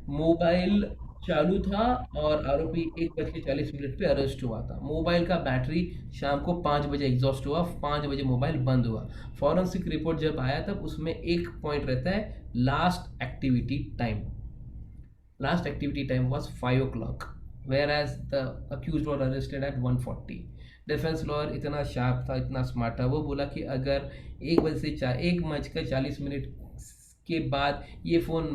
मोबाइल चालू था और आरोपी 1:40 पे अरेस्ट हुआ था। मोबाइल का बैटरी शाम को 5 बजे एग्जॉस्ट हुआ, 5 बजे मोबाइल बंद हुआ। फॉरेंसिक रिपोर्ट जब आया तब उसमें एक पॉइंट रहता है last activity time. Last activity time was 5 o'clock, whereas the accused was arrested at 1:40। Defence lawyer इतना शार्प था, इतना स्मार्ट था, वो बोला कि अगर 1:40 के बाद ये फ़ोन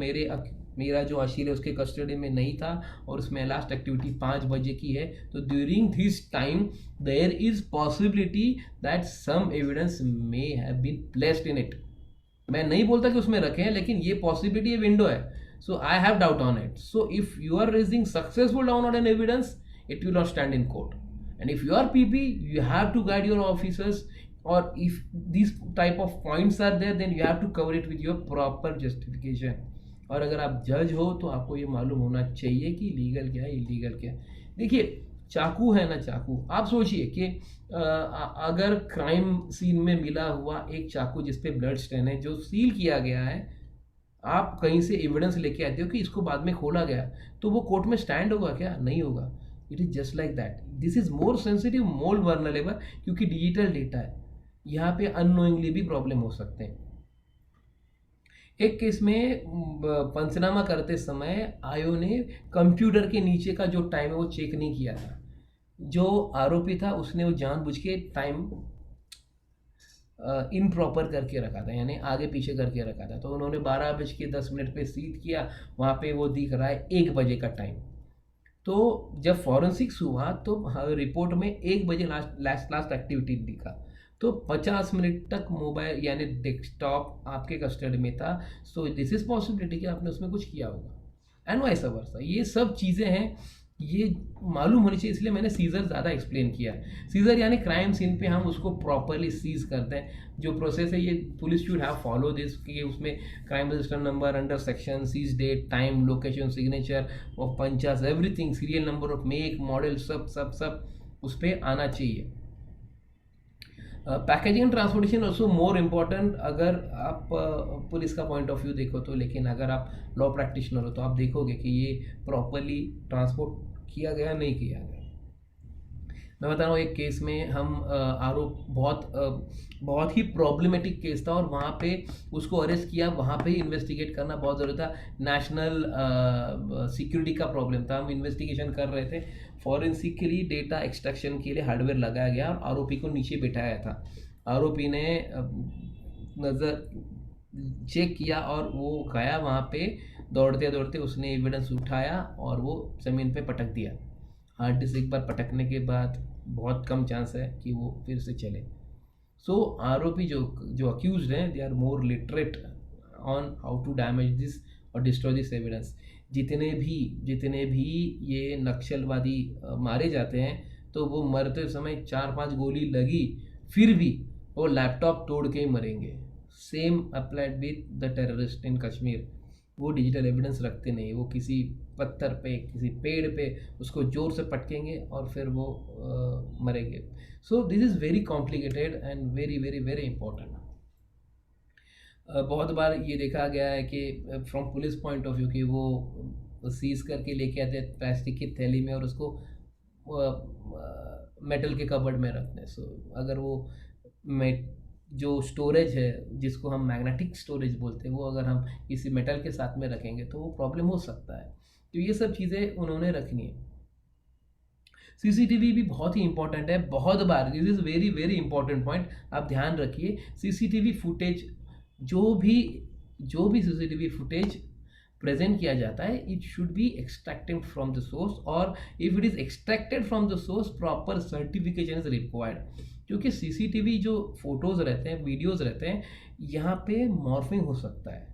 मेरा जो अशील है उसके कस्टडी में नहीं था और उसमें लास्ट एक्टिविटी 5 बजे की है, तो during this time there is possibility that some evidence may have been placed in it. मैं नहीं बोलता कि उसमें रखे हैं, लेकिन ये पॉसिबिलिटी विंडो है, so I have doubt on it. So if you are raising successful down on an evidence, it will not stand in court, and if you are PP, you have to guide your officers, or if these type of points are there, then you have to cover it with your proper justification। और अगर आप जज हो तो आपको ये मालूम होना चाहिए कि लीगल क्या है, इलीगल क्या है। देखिए चाकू है ना, चाकू, आप सोचिए कि अगर क्राइम सीन में मिला हुआ एक चाकू जिसपे ब्लड स्टेन है, जो सील किया गया है, आप कहीं से एविडेंस लेके आते हो कि इसको बाद में खोला गया, तो वो कोर्ट में स्टैंड होगा क्या? नहीं होगा। It is just like that, this is more sensitive, more vulnerable, क्योंकि डिजिटल डेटा है, यहाँ पे अननोइंगली भी प्रॉब्लम हो सकते हैं। एक केस में पंचनामा करते समय आयो ने कंप्यूटर के नीचे का जो टाइम है वो चेक नहीं किया था। जो आरोपी था उसने वो जानबूझ के टाइम इनप्रॉपर करके रखा था, यानी आगे पीछे करके रखा था, तो उन्होंने 12:10 पे सीट किया, वहाँ पे वो दिख रहा है 1 बजे का टाइम। तो जब फॉरेंसिक्स हुआ तो रिपोर्ट में 1 बजे लास्ट एक्टिविटी दिखा, तो 50 मिनट तक मोबाइल यानी डेस्कटॉप आपके कस्टडी में था। सो दिस इज पॉसिबिलिटी कि आपने उसमें कुछ किया होगा, एंड वाइस वर्सा। ये सब चीज़ें हैं, ये मालूम होनी चाहिए, इसलिए मैंने सीजर ज़्यादा एक्सप्लेन किया है। सीजर यानी क्राइम सीन पे हम उसको प्रॉपरली सीज करते हैं, जो प्रोसेस है ये police should have follow this, कि उसमें crime register number, under section, seize date, time, location, signature of panchas, everything, serial number of make, model, सब सब सब उस पर आना चाहिए। Packaging and transportation also more important अगर आप पुलिस का पॉइंट ऑफ व्यू देखो तो, लेकिन अगर आप लॉ प्रैक्टिशनर हो तो आप देखोगे कि ये प्रॉपरली ट्रांसपोर्ट किया गया नहीं किया गया। मैं बता रहा हूँ एक केस में हम आरोप बहुत ही प्रॉब्लमेटिक केस था और वहाँ पे उसको अरेस्ट किया, वहाँ पे ही इन्वेस्टिगेट करना बहुत ज़रूरी था। नेशनल सिक्योरिटी का प्रॉब्लम था, हम इन्वेस्टिगेशन कर रहे थे, फॉरेंसिकली डेटा एक्सट्रैक्शन के लिए हार्डवेयर लगाया गया और आरोपी को नीचे बिठाया था। आरोपी ने नज़र चेक किया और वो गया वहाँ पे, दौड़ते दौड़ते उसने एविडेंस उठाया और वो ज़मीन पे पटक दिया। हार्ड डिस्क एक बार पटकने के बाद बहुत कम चांस है कि वो फिर से चले। सो आरोपी जो अक्यूज्ड हैं, they are more literate on how to damage this और डिस्ट्रॉय दिस एविडेंस। जितने भी ये नक्सलवादी मारे जाते हैं तो वो मरते समय 4-5 गोली लगी फिर भी वो लैपटॉप तोड़ के ही मरेंगे। Same applied with the terrorist इन कश्मीर। वो डिजिटल एविडेंस रखते नहीं, वो किसी पत्थर पे, किसी पेड़ पे उसको जोर से पटकेंगे और फिर वो मरेंगे। So this is very complicated and very very very important. बहुत बार ये देखा गया है कि from police point of view कि वो सीज करके लेके आते हैं प्लास्टिक की थैली में और उसको मेटल के कबर्ड में रखते हैं। सो अगर वो जो स्टोरेज है जिसको हम मैग्नेटिक स्टोरेज बोलते हैं, वो अगर हम किसी मेटल के साथ में रखेंगे तो वो प्रॉब्लम हो सकता है। तो ये सब चीज़ें उन्होंने रखनी है। सीसीटीवी भी बहुत ही इंपॉर्टेंट है। बहुत बार this is very very important point, आप ध्यान रखिए। सीसीटीवी फुटेज जो भी सीसीटीवी फुटेज प्रेजेंट किया जाता है, it should be extracted from the source, और if it is extracted from the source proper certification is required. क्योंकि सीसीटीवी जो फोटोज़ रहते हैं, वीडियोज़ रहते हैं, यहाँ पे मॉर्फिंग हो सकता है,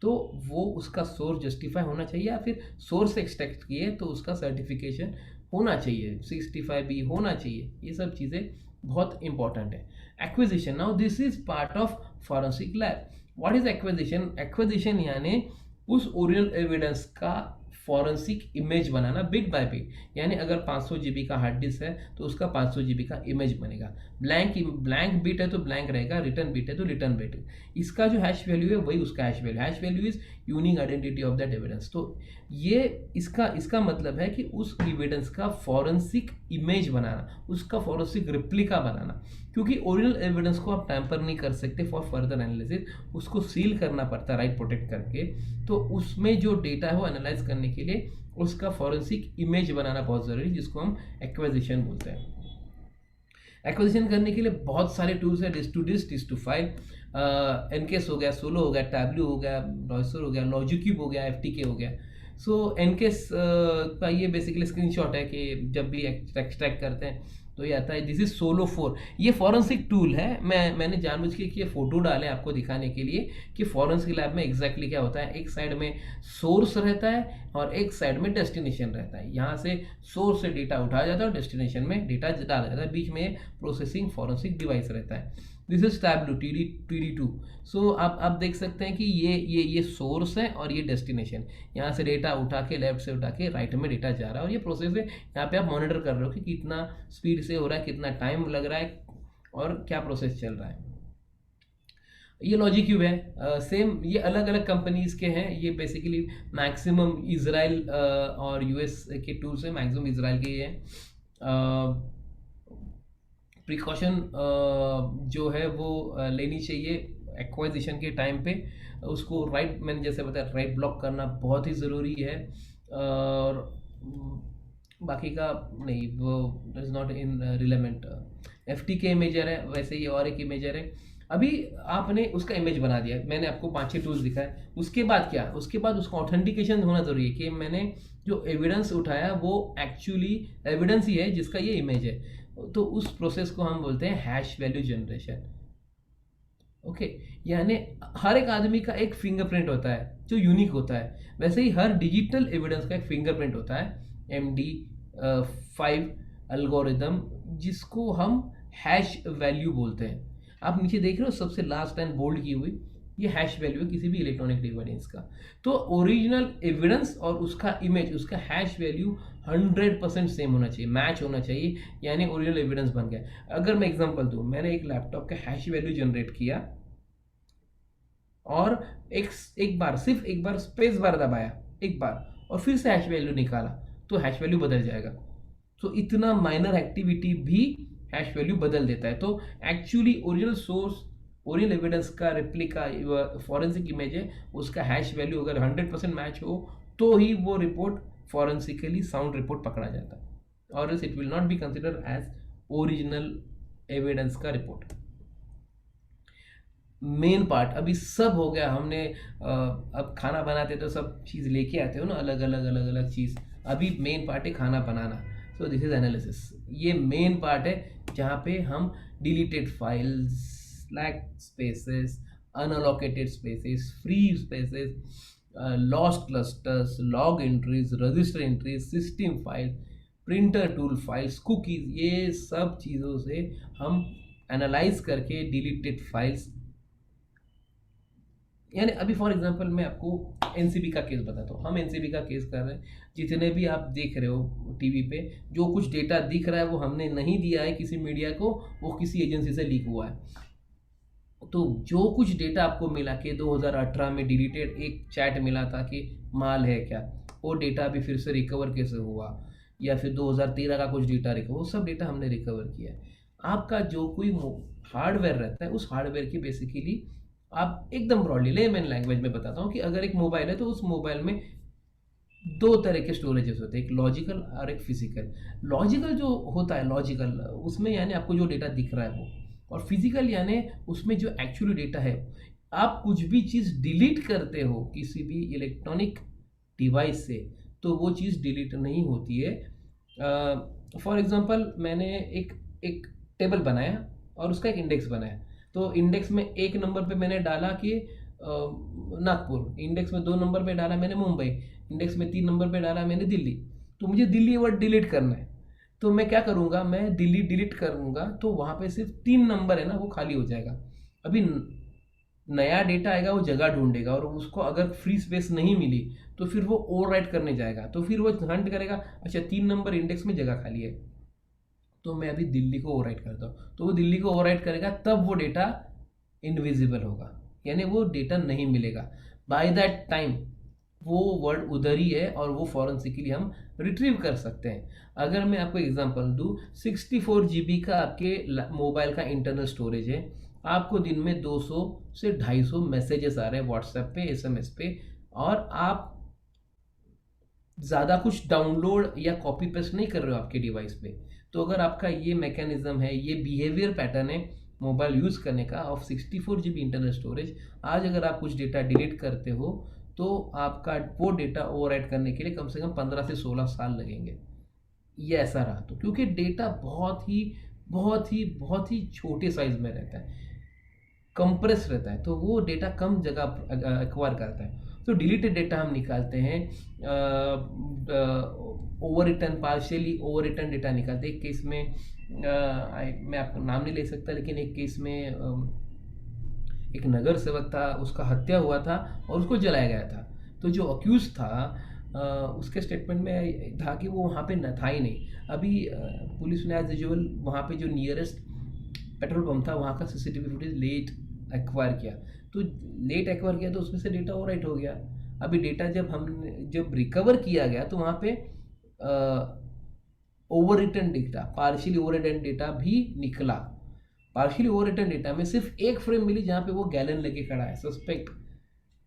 तो वो उसका सोर्स जस्टिफाई होना चाहिए, या फिर सोर्स से एक्सट्रैक्ट किए तो उसका सर्टिफिकेशन होना चाहिए, 65B होना चाहिए। ये सब चीज़ें बहुत इंपॉर्टेंट है। Acquisition, now this is part of forensic lab. What is acquisition? Acquisition यानी उस ओरिजिनल एविडेंस का forensic image banana bit by bit. यानी अगर 500 GB का हार्ड डिस्क है तो उसका 500 GB का इमेज बनेगा। ब्लैंक बिट है तो ब्लैंक रहेगा, रिटर्न बिट है तो रिटर्न बिट। इसका जो हैश वैल्यू है वही उसका hash value is unique identity of that evidence. तो ये इसका मतलब है कि उस एविडेंस का फॉरेंसिक इमेज बनाना, उसका फॉरेंसिक रिप्लिका बनाना। क्योंकि ओरिजिनल एविडेंस को आप टैंपर नहीं कर सकते फॉर फर्दर एनालिसिस, उसको सील करना पड़ता है राइट प्रोटेक्ट करके। तो उसमें जो डेटा है वो एनालाइज करने के लिए उसका फॉरेंसिक इमेज बनाना बहुत ज़रूरी है, जिसको हम एक्विजिशन बोलते हैं। एक्विजिशन करने के लिए बहुत सारे टूल्स हैं, डिस टू फाइल, एनकेस हो गया, सोलो हो गया, टैब्लू हो गया, रॉयसर हो गया, लॉजिक्यूब हो गया, FTK हो गया। सो एनकेस का ये बेसिकली स्क्रीनशॉट है कि जब भी एक्सट्रैक्ट करते हैं तो ये आता है, दिस इज सोलो 4। ये फॉरेंसिक टूल है, मैंने जानबूझ के ये फोटो डाले आपको दिखाने के लिए कि फॉरेंसिक लैब में एग्जैक्टली क्या होता है। एक साइड में सोर्स रहता है और एक साइड में डेस्टिनेशन रहता है। यहाँ से सोर्स से डेटा उठाया जाता है और डेस्टिनेशन में डेटा डाला जाता है, बीच में प्रोसेसिंग फॉरेंसिक डिवाइस रहता है। This is tableau TD2। सो आप देख सकते हैं कि ये सोर्स है और ये डेस्टिनेशन। यहाँ से डेटा उठा के लेफ्ट से उठा के राइट में डेटा जा रहा है और ये प्रोसेस है। यहाँ पे आप मॉनिटर कर रहे हो कि कितना स्पीड से हो रहा है, कितना टाइम लग रहा है और क्या प्रोसेस चल रहा है। ये लॉजिक्यूब है, सेम ये अलग अलग कंपनीज के हैं। ये बेसिकली मैक्सिमम इजराइल और US के टूल्स हैं, मैक्सिमम इजराइल के हैं। प्रिकॉशन जो है वो लेनी चाहिए एक्वाजिशन के टाइम पे। उसको राइट, मैंने जैसे बताया, राइट ब्लॉक करना बहुत ही ज़रूरी है। और बाकी का नहीं, वो is not in relevant. FTK imager है, वैसे ही और एक इमेजर है। अभी आपने उसका इमेज बना दिया, मैंने आपको 5-6 टूल्स दिखाए। उसके बाद क्या? उसके बाद उसका ऑथेंटिकेशन होना ज़रूरी है कि मैंने जो एविडेंस उठाया वो एक्चुअली एविडेंस ही है जिसका ये इमेज है। तो उस प्रोसेस को हम बोलते हैं हैश वैल्यू जनरेशन। ओके, यानी हर एक आदमी का एक फिंगरप्रिंट होता है जो यूनिक होता है, वैसे ही हर डिजिटल एविडेंस का एक फिंगरप्रिंट होता है, MD5 एल्गोरिदम, जिसको हम हैश वैल्यू बोलते हैं। आप नीचे देख रहे हो सबसे लास्ट लाइन बोल्ड की हुई, ये हैश वैल्यू है किसी भी इलेक्ट्रॉनिक डिवाइस का। तो ओरिजिनल एविडेंस और उसका इमेज, उसका हैश वैल्यू 100% सेम होना चाहिए, मैच होना चाहिए, यानी ओरिजिनल एविडेंस बन गया। अगर मैं एग्जांपल दूं, मैंने एक लैपटॉप का हैश वैल्यू जनरेट किया और एक बार, सिर्फ एक बार स्पेस बार दबाया एक बार और फिर से हैश वैल्यू निकाला, तो हैश वैल्यू बदल जाएगा। तो इतना माइनर एक्टिविटी भी हैश वैल्यू बदल देता है। तो actually original source, original evidence का रेप्लिका फॉरेंसिक इमेज है, उसका हैश वैल्यू अगर 100% मैच हो तो ही वो रिपोर्ट फॉरेंसिकली साउंड रिपोर्ट पकड़ा जाता है, और it will not be consider as original evidence का रिपोर्ट। मेन पार्ट अभी सब हो गया, हमने अब खाना बनाते तो सब चीज़ लेके आते हो ना, अलग अलग चीज़। अभी मेन पार्ट है खाना बनाना। So this is analysis. ये मेन पार्ट है जहाँ पे हम deleted files, slack spaces, unallocated spaces, free spaces, lost clusters, log entries, register entries, system file, printer tool files, cookies, ये सब चीज़ों से हम एनालाइज करके डिलीटेड फाइल्स, यानी अभी फॉर एग्जांपल मैं आपको एनसीबी का केस बताता हूँ। हम एनसीबी का केस कर रहे हैं, जितने भी आप देख रहे हो टीवी पे जो कुछ डेटा दिख रहा है वो हमने नहीं दिया है किसी मीडिया को, वो किसी एजेंसी से लीक हुआ है। तो जो कुछ डेटा आपको मिला कि 2018 में डिलीटेड एक चैट मिला था कि माल है क्या, वो डेटा अभी फिर से रिकवर कैसे हुआ, या फिर 2013 का कुछ डेटा रिकवर, वो सब डेटा हमने रिकवर किया है। आपका जो कोई हार्डवेयर रहता है, उस हार्डवेयर की बेसिकली आप एकदम ब्रॉडली लेमैन लैंग्वेज में बताता हूँ कि अगर एक मोबाइल है तो उस मोबाइल में दो तरह के स्टोरेजेस होते हैं, एक लॉजिकल और एक फिजिकल। लॉजिकल जो होता है, लॉजिकल उसमें यानी आपको जो डेटा दिख रहा है वो, और फिजिकल यानी उसमें जो एक्चुअली डेटा है। आप कुछ भी चीज़ डिलीट करते हो किसी भी इलेक्ट्रॉनिक डिवाइस से तो वो चीज़ डिलीट नहीं होती है। फॉर एग्जांपल मैंने एक टेबल बनाया और उसका एक इंडेक्स बनाया, तो इंडेक्स में 1 नंबर पे मैंने डाला कि नागपुर, इंडेक्स में 2 नंबर पे डाला मैंने मुंबई, इंडेक्स में 3 नंबर पे डाला मैंने दिल्ली। तो मुझे दिल्ली वर्ड डिलीट करना है, तो मैं क्या करूँगा, मैं दिल्ली डिलीट करूँगा तो वहाँ पे सिर्फ 3 नंबर है ना, वो खाली हो जाएगा। अभी नया डेटा आएगा, वो जगह ढूंढेगा, और उसको अगर फ्री स्पेस नहीं मिली तो फिर वो ओवरराइट करने जाएगा, तो फिर वो हंट करेगा, अच्छा 3 नंबर इंडेक्स में जगह खाली है, तो मैं अभी दिल्ली को ओवरराइट करता हूँ, तो वो दिल्ली को ओवरराइट करेगा, तब वो डेटा इनविजिबल होगा, यानी वो डेटा नहीं मिलेगा। बाय दैट टाइम वो वर्ड उधर ही है और वो फॉरेंसिकली हम रिट्रीव कर सकते हैं। अगर मैं आपको एग्जांपल दूँ, 64 GB का आपके मोबाइल का इंटरनल स्टोरेज है, आपको दिन में 200 से 250 मैसेजेस आ रहे हैं व्हाट्सएप पे, SMS पे, और आप ज़्यादा कुछ डाउनलोड या कॉपी पेस्ट नहीं कर रहे हो आपके डिवाइस पे। तो अगर आपका ये मैकेनिज्म है, ये बिहेवियर पैटर्न है मोबाइल यूज़ करने का ऑफ 64 GB इंटरनल स्टोरेज, आज अगर आप कुछ डेटा डिलीट करते हो तो आपका वो डेटा ओवरराइट करने के लिए कम से कम 15 से 16 साल लगेंगे। ये ऐसा रहा तो, क्योंकि डेटा बहुत ही छोटे साइज में रहता है, कंप्रेस रहता है, तो वो डेटा कम जगह एक्वायर करता है। तो डिलीटेड डेटा हम निकालते हैं, over return, partially over return data निकालते हैं। एक केस में मैं आपका नाम नहीं ले सकता, लेकिन एक केस में एक नगर सेवक था, उसका हत्या हुआ था और उसको जलाया गया था। तो जो अक्यूज था उसके स्टेटमेंट में था कि वो वहाँ पे था ही नहीं। अभी पुलिस ने एज यूजुअल वहाँ पे जो नियरेस्ट पेट्रोल पंप था वहाँ का CCTV फुटेज लेट एक्वायर किया, तो उसमें से डेटा ओवरराइट हो गया। अभी डेटा जब रिकवर किया गया तो वहाँ पे over return data, partially over return data भी निकला। पार्शियली ओवर रिटर्न डेटा में सिर्फ एक फ्रेम मिली जहाँ पे वो गैलन लेके खड़ा है सस्पेक्ट।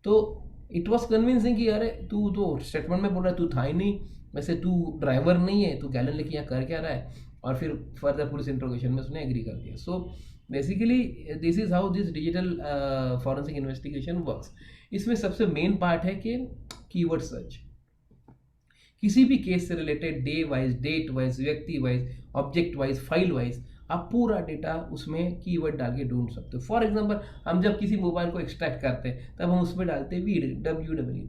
तो इट वॉज कन्विंसिंग कि अरे तू तो स्टेटमेंट में बोल रहा है तू था ही नहीं, वैसे तू ड्राइवर नहीं है, तू गैलन लेके यहाँ कर क्या रहा है, और फिर फर्दर पुलिस इंट्रोगेशन में उसने एग्री कर दिया। So basically this is how this digital forensic investigation works. इसमें सबसे मेन पार्ट है कि कीवर्ड सर्च, किसी भी केस से related day wise, date wise, व्यक्ति wise, object wise, file wise आप पूरा डेटा उसमें कीवर्ड डाल के ढूंढ सकते हो। फॉर एग्जांपल हम जब किसी मोबाइल को एक्सट्रैक्ट करते हैं तब हम उसमें डालते हैं वीड,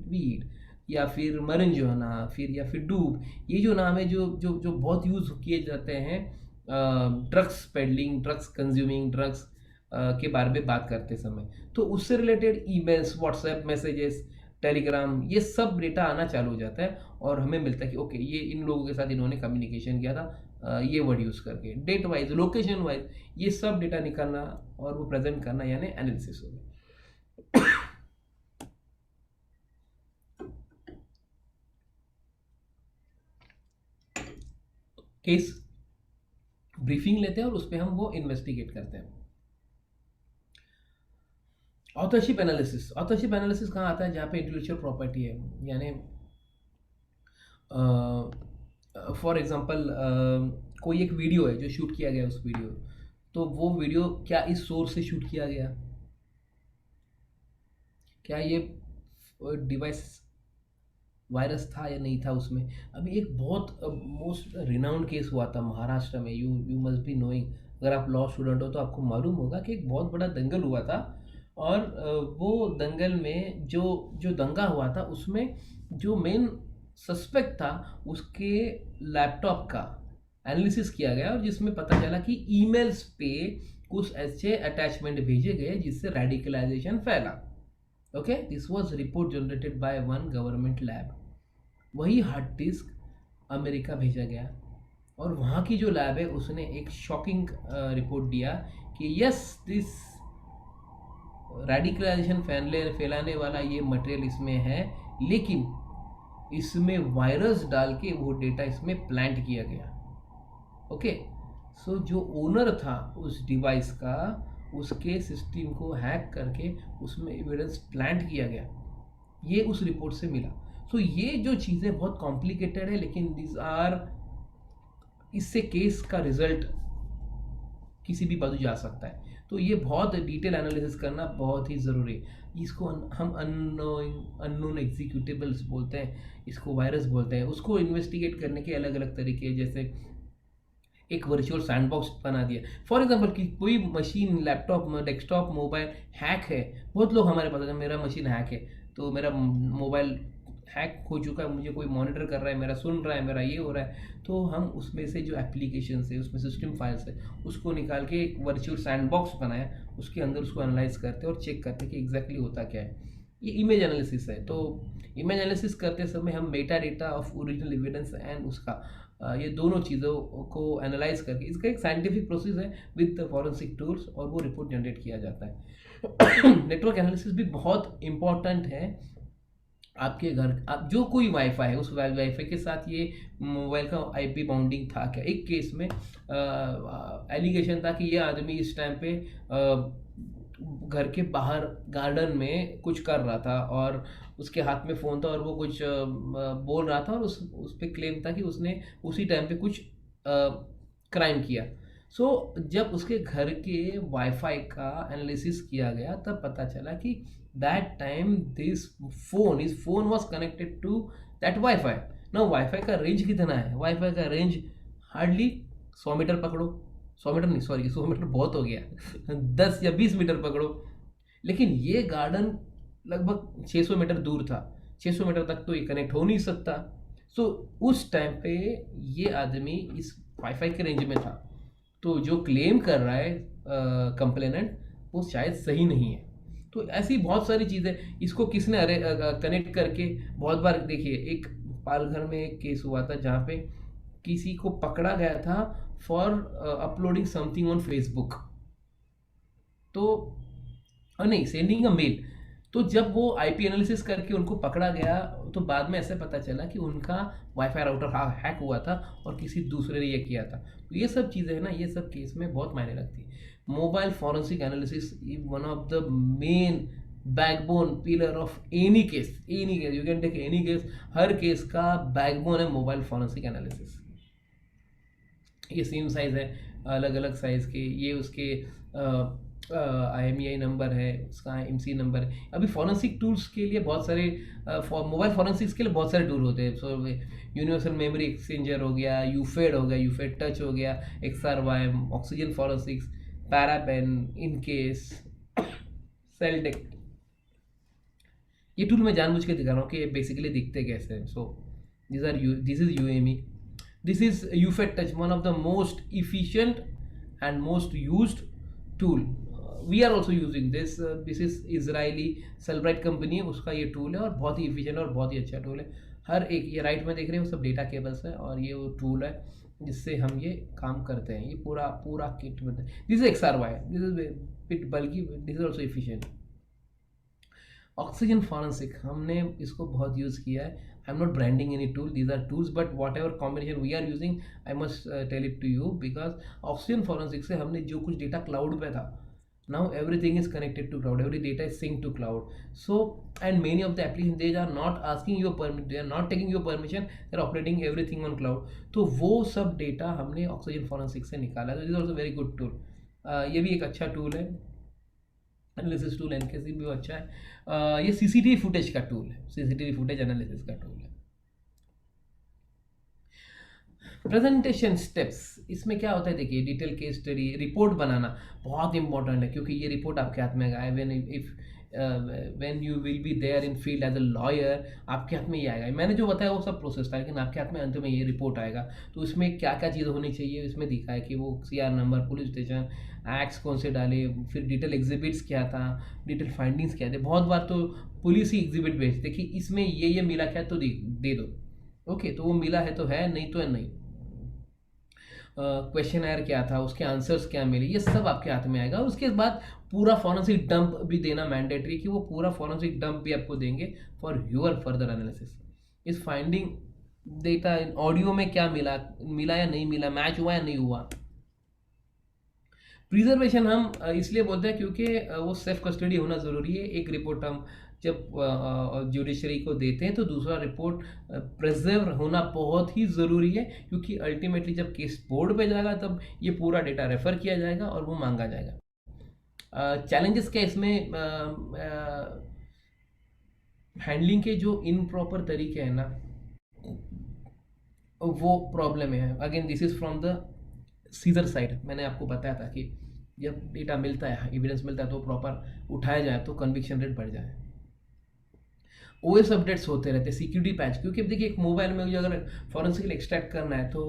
वीड, या फिर मरिंजोना, फिर या फिर डूब, ये जो नाम है जो जो बहुत यूज़ किए जाते हैं drugs pedalling, drugs consuming, drugs के बारे में बात करते समय, तो उससे related emails, WhatsApp messages, Telegram, ये सब डेटा आना चालू हो जाता है और हमें मिलता है कि ओके ये इन लोगों के साथ इन्होंने कम्युनिकेशन किया था ये वर्ड यूज़ करके, डेट वाइज, लोकेशन वाइज, ये सब डेटा निकालना और वो प्रेजेंट करना यानी एनालिसिस हो गया। केस ब्रीफिंग लेते हैं और उस पर हम वो इन्वेस्टिगेट करते हैं। ऑथरशिप एनालिसिस, ऑथरशिप एनालिसिस कहाँ आता है? जहाँ पे इंटेलेक्चुअल प्रॉपर्टी है, यानी फॉर एग्जांपल कोई एक वीडियो है जो शूट किया गया, उस वीडियो, तो वो वीडियो क्या इस सोर्स से शूट किया गया, क्या ये डिवाइस वायरस था या नहीं था उसमें। अभी एक बहुत मोस्ट रिनाउंड केस हुआ था महाराष्ट्र में, यू मस्ट बी नोइंग, अगर आप लॉ स्टूडेंट हो तो आपको मालूम होगा कि एक बहुत बड़ा दंगल हुआ था और वो दंगल में जो दंगा हुआ था उसमें जो मेन सस्पेक्ट था उसके लैपटॉप का एनालिसिस किया गया और जिसमें पता चला कि ईमेल्स पे कुछ ऐसे अटैचमेंट भेजे गए जिससे रेडिकलाइजेशन फैला। Okay, this was report generated by one government lab. वही हार्ड डिस्क अमेरिका भेजा गया और वहाँ की जो लैब है उसने एक शॉकिंग रिपोर्ट दिया कि यस, दिस रेडिकलाइजेशन फैलाने वाला ये मटेरियल इसमें है, लेकिन इसमें वायरस डाल के वो डेटा इसमें प्लांट किया गया। ओके, सो जो ओनर था उस डिवाइस का, उसके सिस्टम को हैक करके उसमें एविडेंस प्लांट किया गया, ये उस रिपोर्ट से मिला। सो ये जो चीज़ें बहुत कॉम्प्लिकेटेड है, लेकिन दिस आर, इससे केस का रिजल्ट किसी भी बाजू जा सकता है। तो ये बहुत डिटेल एनालिसिस करना बहुत ही ज़रूरी है। इसको हम अननोन एग्जीक्यूटेबल्स बोलते हैं, इसको वायरस बोलते हैं। उसको इन्वेस्टिगेट करने के अलग अलग तरीके हैं, जैसे एक वर्चुअल सैंडबॉक्स बना दिया। फॉर एग्जांपल कि कोई machine, laptop, desktop, mobile hack है, बहुत लोग हमारे पास है, मेरा मशीन हैक है तो मेरा मोबाइल हैक हो चुका है, मुझे कोई मॉनिटर कर रहा है, मेरा सुन रहा है, मेरा ये हो रहा है, तो हम उसमें से जो एप्लीकेशन है, उसमें सिस्टम फाइल्स है, उसको निकाल के एक वर्चुअल सैंडबॉक्स बनाया, उसके अंदर उसको एनालाइज करते हैं और चेक करते हैं कि एग्जैक्टली होता क्या है। ये इमेज एनालिसिस है। तो इमेज एनालिसिस करते समय हम Meta data of original evidence and उसका ये दोनों चीज़ों को एनालाइज करके, इसका एक साइंटिफिक प्रोसेस है विद फॉरेंसिक टूल्स, और वो रिपोर्ट जनरेट किया जाता है। नेटवर्क एनालिसिस भी बहुत इंपॉर्टेंट है। आपके घर, आप जो कोई वाईफाई है, उस वाईफाई के साथ ये मोबाइल का आईपी बाउंडिंग था क्या। एक केस में एलिगेशन था कि ये आदमी इस टाइम पे घर के बाहर गार्डन में कुछ कर रहा था और उसके हाथ में फ़ोन था और वो कुछ बोल रहा था और उस पर क्लेम था कि उसने उसी टाइम पे कुछ क्राइम किया। सो जब उसके घर के वाईफाई का एनालिसिस किया गया तब पता चला कि that time his phone was connected to that Wi-Fi. now Wi-Fi का रेंज कितना है? Wi-Fi का रेंज हार्डली 100 मीटर पकड़ो, 100 मीटर नहीं, सॉरी 100 मीटर बहुत हो गया 10 या 20 मीटर पकड़ो, लेकिन ये गार्डन लगभग 600 मीटर दूर था, 600 मीटर तक तो ये कनेक्ट हो नहीं सकता। सो उस टाइम पे ये आदमी इस वाईफाई के रेंज में था, तो जो क्लेम कर रहा है कंप्लेनेंट वो शायद सही नहीं है। तो ऐसी बहुत सारी चीज़ें, इसको किसने कनेक्ट करके, बहुत बार देखिए एक पालघर में एक केस हुआ था जहाँ पे किसी को पकड़ा गया था for uploading something on Facebook, तो नहीं, सेंडिंग अ मेल। तो जब वो आईपी एनालिसिस करके उनको पकड़ा गया तो बाद में ऐसे पता चला कि उनका वाईफाई राउटर हैक हुआ था और किसी दूसरे ने ये किया था। तो ये सब चीज़ें हैं ना, ये सब केस में बहुत मायने लगती है। Mobile forensic analysis is one of the main backbone pillar of any case, you can take any case, हर केस का बैकबोन है मोबाइल फॉरेंसिक एनालिसिस। ये सेम साइज है, अलग अलग साइज के, ये उसके IMEI नंबर है, उसका MC नंबर है। अभी फॉरेंसिक टूल्स के लिए बहुत सारे मोबाइल फॉरेंसिक्स के लिए बहुत सारे टूल होते हैं। सो यूनिवर्सल मेमोरी एक्सचेंजर हो गया, यूफेड हो गया, यूफेड टच हो गया, XRYM, ऑक्सीजन फॉरेंसिक्स, पैरापेन, इनकेस, सेलटेक। ये टूल मैं जानबूझ के दिखा रहा हूँ कि बेसिकली दिखते कैसे हैं। So this is UME, this is UFED Touch, one of the most efficient and most used tool we are also using this is Israeli Cellebrite company है, उसका ये टूल है और बहुत ही इफिशिएंट और बहुत ही अच्छा टूल है। हर एक, ये राइट में देख रहे हैं वो सब डेटा केबल्स है और ये वो टूल है जिससे हम ये काम करते हैं। ये पूरा पूरा किट में, this is XRY, this is बिट बल्कि, this is also efficient. Oxygen Forensic हमने इसको बहुत यूज़ किया है। I am not branding any tool, these are tools, but whatever combination we are using I must tell it to you, because Oxygen Forensic से हमने जो कुछ data cloud पे था, now everything is connected to cloud, every data is synced to cloud. So and many of the applications, they are not asking your permission, they are not taking your permission, they are operating everything on cloud. तो वो सब data हमने oxygen Forensic से निकाला। तो this is also very good tool. ये भी एक अच्छा टूल है, एनालिसिस टूल, एनकेसी भी अच्छा है। ये सीसीटीवी फुटेज का टूल है, सीसीटीवी फुटेज एनालिसिस का टूल है। प्रेजेंटेशन स्टेप्स, इसमें क्या होता है, देखिए डिटेल केस स्टडी, रिपोर्ट बनाना बहुत इंपॉर्टेंट है, क्योंकि ये रिपोर्ट आपके हाथ में आएगा। When you will be there in field as a lawyer, आपके हाथ में ये आएगा। मैंने जो बताया वो सब प्रोसेस था, लेकिन आपके हाथ में अंत में ये रिपोर्ट आएगा। तो इसमें क्या क्या चीज़ें होनी चाहिए, इसमें दिखा है कि वो CR number, police station, acts कौन से डाले, फिर डिटेल एग्जिबिट्स क्या था, डिटेल फाइंडिंग्स क्या थे। बहुत बार तो पुलिस ही एग्जिबिट भेजते कि इसमें ये मिला क्या, तो दे दो, ओके, तो वो मिला है तो है, नहीं तो है नहीं। क्वेश्चनर क्या था, उसके आंसर्स क्या मिले, ये सब आपके हाथ में आएगा। उसके बाद पूरा फॉरेंसिक डंप भी देना मैंडेटरी, कि वो पूरा फॉरेंसिक डंप भी आपको देंगे फॉर योर फर्दर एनालिसिस। इस फाइंडिंग डेटा ऑडियो में क्या मिला या नहीं मिला, मैच हुआ या नहीं हुआ। प्रिजर्वेशन हम इसलिए बोलते हैं क्योंकि वो सेल्फ कस्टडी होना ज़रूरी है। एक रिपोर्ट हम जब जुडिशरी को देते हैं तो दूसरा रिपोर्ट प्रिजर्व होना बहुत ही ज़रूरी है, क्योंकि अल्टीमेटली जब केस बोर्ड पे जाएगा तब ये पूरा डेटा रेफर किया जाएगा और वो मांगा जाएगा। चैलेंजेस क्या इसमें, हैंडलिंग के जो इनप्रॉपर तरीके हैं ना, वो प्रॉब्लम है। Again this is from the seizure side. मैंने आपको बताया था कि जब डेटा मिलता है, एविडेंस मिलता है, तो प्रॉपर उठाया जाए तो कन्विक्शन रेट बढ़ जाए। OS अपडेट्स होते रहते हैं, सिक्योरिटी पैच, क्योंकि अब देखिए एक मोबाइल में अगर फॉरेंसिक एक्सट्रैक्ट करना है तो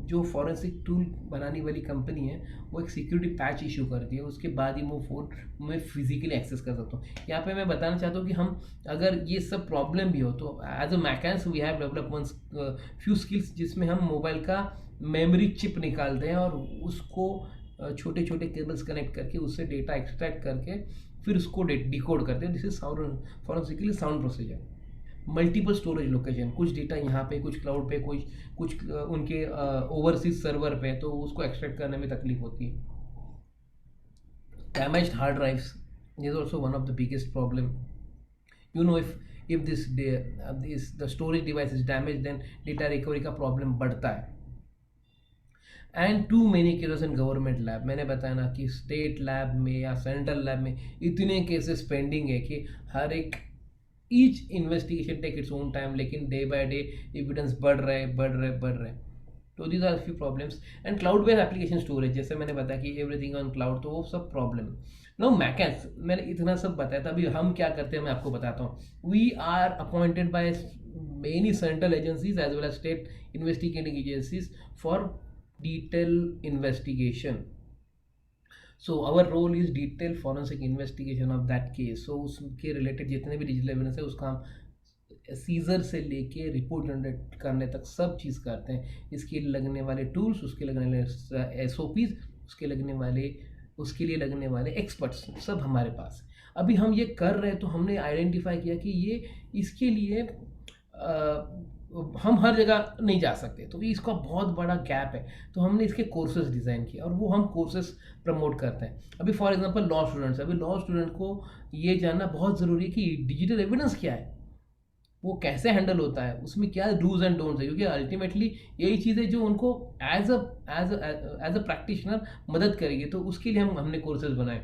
जो फॉरेंसिक टूल बनाने वाली कंपनी है वो एक सिक्योरिटी पैच इशू करती है, उसके बाद ही वो फ़ोन में फिजिकली एक्सेस कर सकता हूँ। यहाँ पे मैं बताना चाहता हूँ कि हम अगर ये सब प्रॉब्लम भी हो तो as a mechanist we have develop one few skills, जिसमें हम मोबाइल का मेमोरी चिप निकालते हैं और उसको छोटे छोटे केबल्स कनेक्ट करके उससे डेटा एक्सट्रैक्ट करके फिर उसको डिकोड करते हैं। This is forensically sound procedure. Multiple storage location, कुछ डेटा यहाँ पे, कुछ क्लाउड पे, कुछ उनके ओवरसीज सर्वर पे, तो उसको एक्सट्रैक्ट करने में तकलीफ होती है। Damaged hard drives is also one of the biggest problem. You know, if this the storage device is damage, then data recovery का प्रॉब्लम बढ़ता है। And too many cases in government lab, मैंने बताया ना कि स्टेट लैब में या central lab में इतने केसेस पेंडिंग है कि हर एक each investigation take its own time, लेकिन डे बाय डे एविडेंस बढ़ रहे। तो these are few problems. And cloud based application storage, जैसे मैंने बताया कि एवरीथिंग ऑन क्लाउड, तो वो सब प्रॉब्लम। नो मैकेन्स, मैंने इतना सब बताया था। अभी हम क्या करते हैं मैं आपको बताता हूँ। We are appointed by many central agencies as well as state investigating agencies for detailed investigation. So our role is detailed forensic investigation of that case. So उसके related जितने भी डिजिटल एविडेंस है उसका हम सीजर से लेके report generate करने तक सब चीज़ करते हैं। इसके लगने वाले टूल्स, उसके लगने वाले SOPs, उसके लिए लगने वाले एक्सपर्ट्स, सब हमारे पास। अभी हम ये कर रहे हैं तो हमने आइडेंटिफाई किया कि ये इसके लिए हम हर जगह नहीं जा सकते, तो इसका बहुत बड़ा गैप है। तो हमने इसके कोर्सेज डिज़ाइन किए और वो हम कोर्सेज प्रमोट करते हैं। अभी फॉर एग्जांपल लॉ स्टूडेंट्स, अभी लॉ स्टूडेंट को ये जानना बहुत ज़रूरी है कि डिजिटल एविडेंस क्या है, वो कैसे हैंडल होता है, उसमें क्या डूज एंड डोंट्स है, क्योंकि अल्टीमेटली यही चीज़ें जो उनको एज अ प्रैक्टिशनर मदद करेगी। तो उसके लिए हमने कोर्सेज बनाए।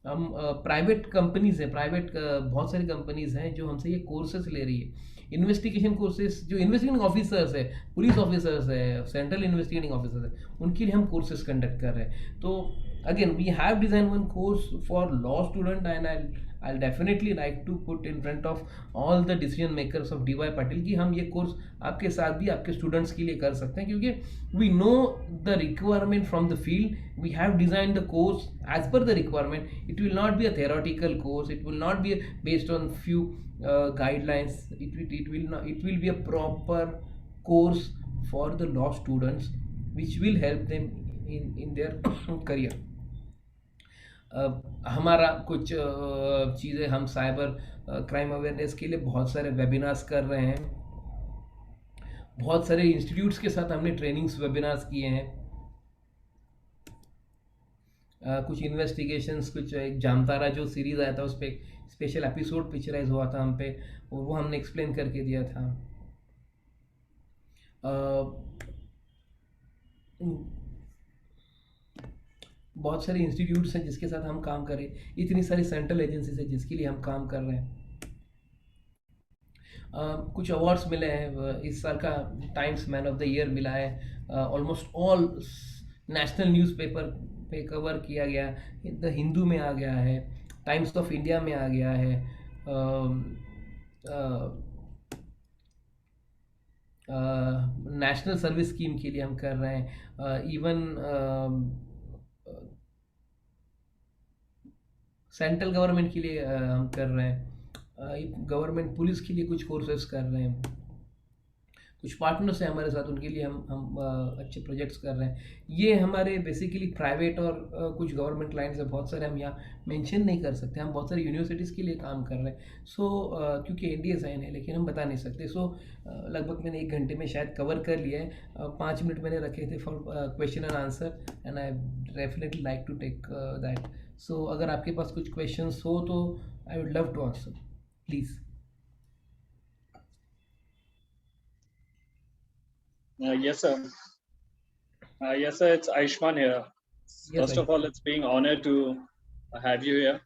हम प्राइवेट कंपनीज हैं, बहुत सारी कंपनीज हैं जो हमसे ये कोर्सेज ले रही है। इन्वेस्टिगेशन कोर्सेज, जो इन्वेस्टिगेटिंग ऑफिसर्स है, पुलिस ऑफिसर्स है, सेंट्रल इन्वेस्टिगेटिंग ऑफिसर्स है, उनके लिए हम कोर्सेज कंडक्ट कर रहे हैं। तो again we have design one course for law student and I definitely like to put in front of all the decision makers of DY Patil कि हम ये कोर्स आपके साथ भी आपके स्टूडेंट्स के लिए कर सकते हैं, क्योंकि we know the requirement from the field, we have design the course as per the requirement. It will not be a theoretical course, it will not be based on few guidelines. It will be a proper course for the law students which will help them in their career. हमारा कुछ चीज़ें हम cyber crime awareness के लिए बहुत सारे webinars कर रहे हैं, बहुत सारे इंस्टीट्यूट्स के साथ हमने ट्रेनिंग्स वेबिनार्स किए हैं. कुछ इन्वेस्टिगेशंस, कुछ एक जामतारा जो सीरीज़ आया था उस पर स्पेशल एपिसोड पिक्चराइज हुआ था हम पे, और वो हमने एक्सप्लेन करके दिया था. बहुत सारे इंस्टीट्यूट्स हैं जिसके साथ हम काम करें, इतनी सारी सेंट्रल एजेंसीज है जिसके लिए हम काम कर रहे हैं. कुछ अवार्ड्स मिले हैं. इस साल का times man of the year मिला है. ऑलमोस्ट ऑल नेशनल न्यूज़पेपर पे कवर किया गया. द हिंदू में आ गया है, टाइम्स ऑफ इंडिया में आ गया है, नेशनल सर्विस स्कीम के लिए हम कर रहे हैं. इवन सेंट्रल गवर्नमेंट के लिए हम कर रहे हैं. गवर्नमेंट पुलिस के लिए कुछ कोर्सेज कर रहे हैं. कुछ पार्टनर्स हैं हमारे साथ, उनके लिए हम अच्छे प्रोजेक्ट्स कर रहे हैं. ये हमारे बेसिकली प्राइवेट और कुछ गवर्नमेंट क्लाइंट्स हैं. बहुत सारे हम यहाँ मेंशन नहीं कर सकते. हम बहुत सारी यूनिवर्सिटीज़ के लिए काम कर रहे हैं. सो क्योंकि NDA साइन है, लेकिन हम बता नहीं सकते. सो लगभग मैंने 1 घंटे में शायद कवर कर लिया है. 5 मिनट मैंने रखे थे for question and answer, and I definitely like to take that. So अगर आपके पास कुछ क्वेश्चंस हो तो I would love to answer, please. Yes, sir. Yes, sir. It's Aishman here. Yes, First of all, it's being honored to have you here.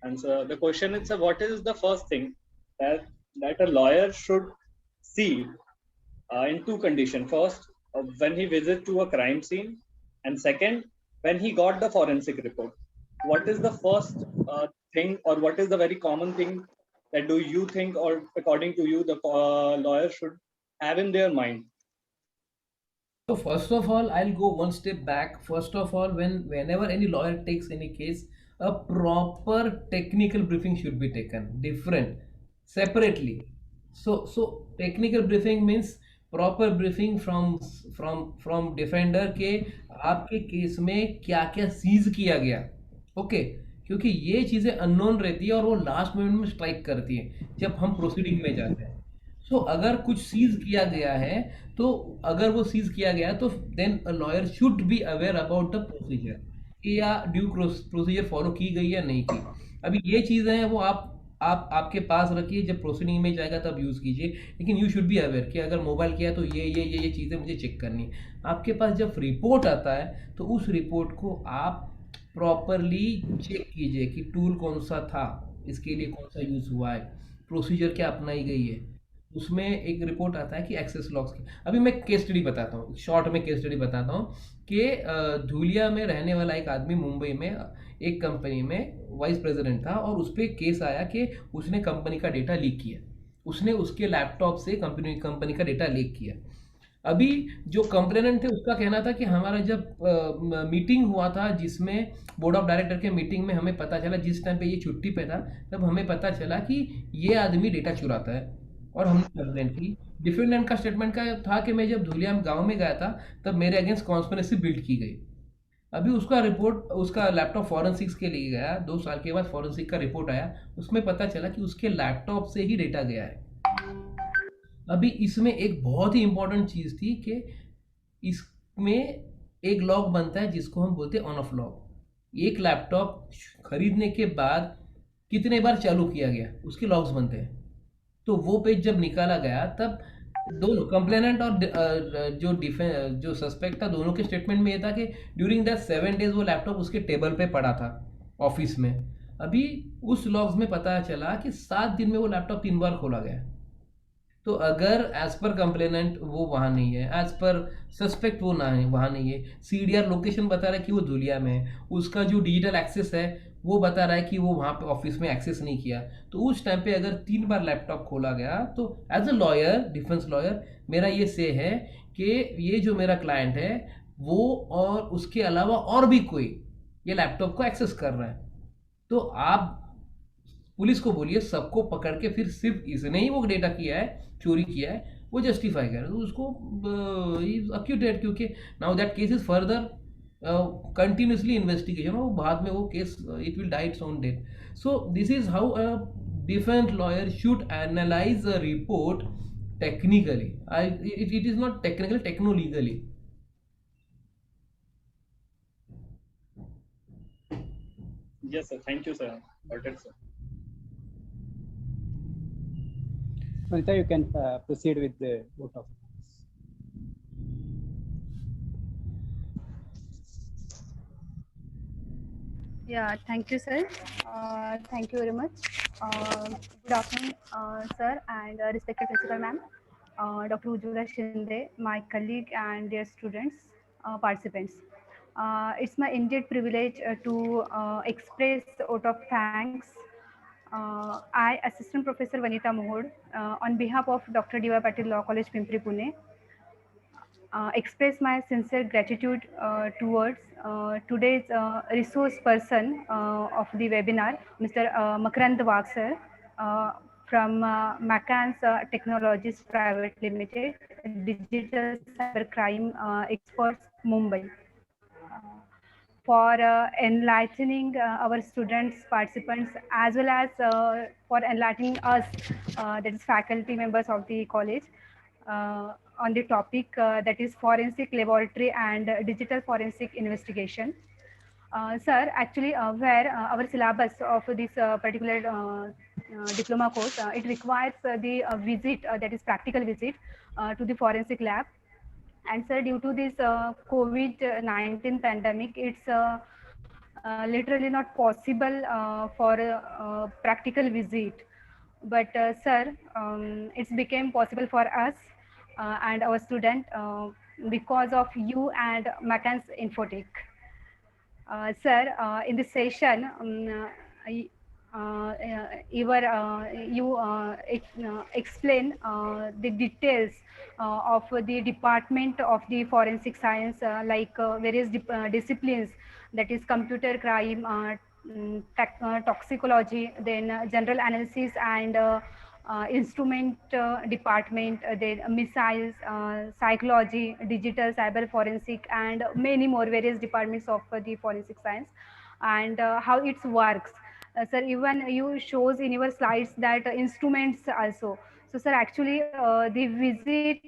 And sir, the question is, sir, what is the first thing that a lawyer should see in 2 conditions? First, when he visits to a crime scene, and second, when he got the forensic report. What is the first thing, or what is the very common thing that do you think, or according to you, the lawyer should have in their mind? So first of all, I'll go one step back. First of all, whenever any lawyer takes any case, a proper technical briefing should be taken, different, separately. So technical briefing means proper briefing from defender के आपके case में क्या क्या seize किया गया. Okay, क्योंकि ये चीज़ें अननोन रहती है और वो लास्ट मोमेंट में स्ट्राइक करती है जब हम प्रोसीडिंग में जाते हैं. सो अगर कुछ सीज किया गया है, तो अगर वो सीज किया गया तो then a lawyer should be aware about the procedure, कि या ड्यू प्रोसीजर फॉलो की गई या नहीं की. अभी ये चीज़ें हैं वो आपके पास रखिए, जब प्रोसीडिंग में जाएगा तब यूज़ कीजिए. लेकिन यू शुड बी अवेयर कि अगर मोबाइल किया तो ये चीज़ें मुझे चेक करनी है. आपके पास जब रिपोर्ट आता है तो उस रिपोर्ट को आप प्रॉपरली चेक कीजिए कि टूल कौन सा था, इसके लिए कौन सा यूज़ हुआ है, प्रोसीजर क्या अपनाई गई है. उसमें एक रिपोर्ट आता है कि एक्सेस लॉग्स की. अभी मैं केस स्टडी बताता हूँ, शॉर्ट में केस स्टडी बताता हूँ कि धूलिया में रहने वाला एक आदमी मुंबई में एक कंपनी में वाइस प्रेसिडेंट था, और उस पर केस आया कि उसने कंपनी का डेटा लीक किया. उसने उसके लैपटॉप से कंपनी का डेटा लीक किया. अभी जो कंप्लेनेंट थे उसका कहना था कि हमारा जब मीटिंग हुआ था, जिसमें बोर्ड ऑफ डायरेक्टर के मीटिंग में हमें पता चला, जिस टाइम पे ये छुट्टी पे था, तब हमें पता चला कि ये आदमी डेटा चुराता है, और हमने कंप्लेंट की. डिफेंडेंट का स्टेटमेंट का था कि मैं जब धुलिया गांव में गया था तब मेरे अगेंस्ट कॉन्स्पिरेसी बिल्ड की गई. अभी उसका रिपोर्ट, उसका लैपटॉप फॉरेंसिक्स के लिए गया. 2 साल के बाद फॉरेंसिक का रिपोर्ट आया, उसमें पता चला कि उसके लैपटॉप से ही डेटा गया है. अभी इसमें एक बहुत ही इंपॉर्टेंट चीज़ थी कि इसमें एक लॉग बनता है जिसको हम बोलते हैं ऑन ऑफ लॉग. एक लैपटॉप खरीदने के बाद कितने बार चालू किया गया, उसके लॉग्स बनते हैं. तो वो पेज जब निकाला गया तब दोनों कंप्लेनेंट और जो सस्पेक्ट था, दोनों के स्टेटमेंट में ये था कि ड्यूरिंग दैट 7 डेज वो लैपटॉप उसके टेबल पे पड़ा था ऑफिस में. अभी उस लॉग्स में पता चला कि 7 दिन में वो लैपटॉप 3 बार खोला गया. तो अगर एज पर कंप्लेनेंट वो वहाँ नहीं है, एज पर सस्पेक्ट वो ना है वहाँ नहीं है, सीडीआर लोकेशन बता रहा है कि वो धुलिया में है, उसका जो डिजिटल एक्सेस है वो बता रहा है कि वो वहाँ पे ऑफिस में एक्सेस नहीं किया, तो उस टाइम पे अगर 3 बार लैपटॉप खोला गया तो as a lawyer, defence lawyer, मेरा ये से है कि ये जो मेरा क्लाइंट है वो और उसके अलावा और भी कोई ये लैपटॉप को एक्सेस कर रहा है, तो आप पुलिस को बोलिए सबको पकड़ के फिर सिर्फ इसने ही वो डेटा किया है, चोरी किया है, वो जस्टिफाई कर तो उसको अक्यूटेड, क्योंकि now that case is further continuously investigation, वो बाद में वो case it will die its own date. So this is how a defence lawyer should analyse a report technically. It is not technical, techno-legally. Yes, sir. Thank you, sir. Got it, sir. Sunita, you can proceed with the vote of thanks. Yeah, thank you, sir. Thank you very much. Good afternoon, sir, and respected principal ma'am, Dr. Ujjwala Shinde, my colleague, and dear students, participants. It's my indeed privilege to express out of thanks. I, Assistant Professor Vanita Mohod, on behalf of Dr. D.Y. Patil Law College, Pimpri, Pune, express my sincere gratitude towards today's resource person of the webinar, Mr. Makarand Wag sir, from Macans Technologies Private Limited, Digital Cybercrime Experts, Mumbai, for enlightening our students, participants, as well as for enlightening us, that is faculty members of the college, on the topic that is forensic laboratory and digital forensic investigation. Sir, actually, where our syllabus of this particular diploma course, it requires the visit, that is practical visit to the forensic lab. And sir, due to this COVID-19 pandemic, it's literally not possible for practical visit. But sir, it's became possible for us and our student because of you and Macans Infotech. Sir, in this session, explain the details of the department of the forensic science, like various disciplines, that is computer crime, toxicology, then general analysis and instrument department, then missiles, psychology, digital cyber forensic, and many more various departments of the forensic science, and how it works. Sir, even you shows in your slides that instruments also. So sir, actually the visit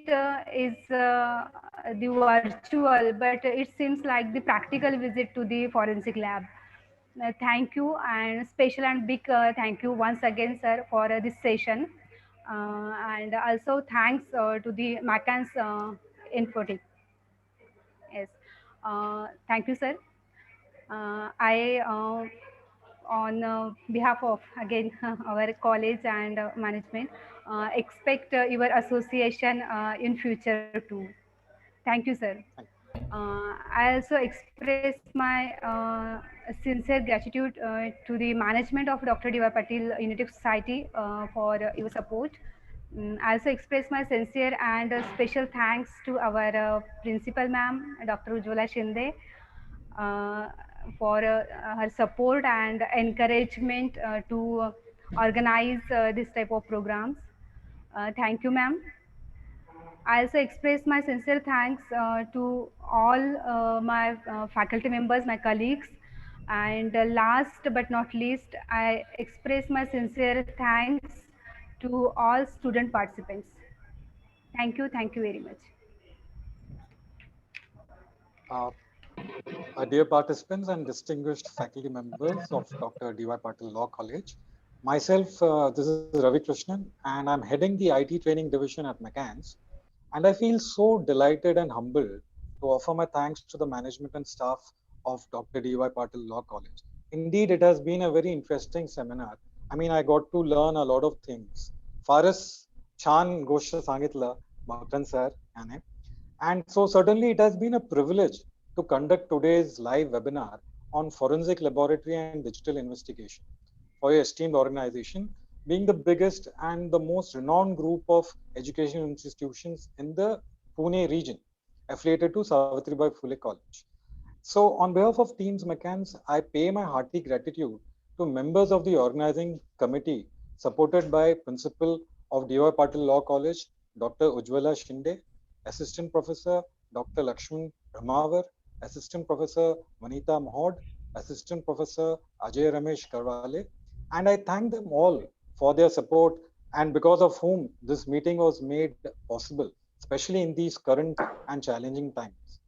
is the virtual, but it seems like the practical visit to the forensic lab. Thank you, and special and big thank you once again, sir, for this session. And also thanks to the Macans Infotech. Yes. Thank you, sir. I, on behalf of, again, our college and management, expect your association in future too. Thank you, sir. I also express my sincere gratitude to the management of Dr. D.Y. Patil Unity Society for your support. I also express my sincere and special thanks to our principal ma'am, Dr. Ujjwala Shinde, uh, for her support and encouragement to organize this type of programs. Thank you, ma'am. I also express my sincere thanks to all my faculty members, my colleagues. And last but not least, I express my sincere thanks to all student participants. Thank you very much. Dear participants and distinguished faculty members of Dr. D.Y. Patil Law College, myself, this is Ravi Krishnan, and I'm heading the IT training division at McCann's. And I feel so delighted and humbled to offer my thanks to the management and staff of Dr. D.Y. Patil Law College. Indeed, it has been a very interesting seminar. I mean, I got to learn a lot of things. Faris छान गोष्ट सांगितलं मकरंद sir याने. And so certainly it has been a privilege to conduct today's live webinar on forensic laboratory and digital investigation for your esteemed organization, being the biggest and the most renowned group of educational institutions in the Pune region, affiliated to Savitribai Phule College. So on behalf of Teams McCanns, I pay my hearty gratitude to members of the organizing committee, supported by Principal of D.Y. Patil Law College, Dr. Ujjwala Shinde, Assistant Professor Dr. Lakshman Brahmavar, Assistant Professor Vanita Mahod, Assistant Professor Ajay Ramesh Karwale, and I thank them all for their support and because of whom this meeting was made possible, especially in these current and challenging times.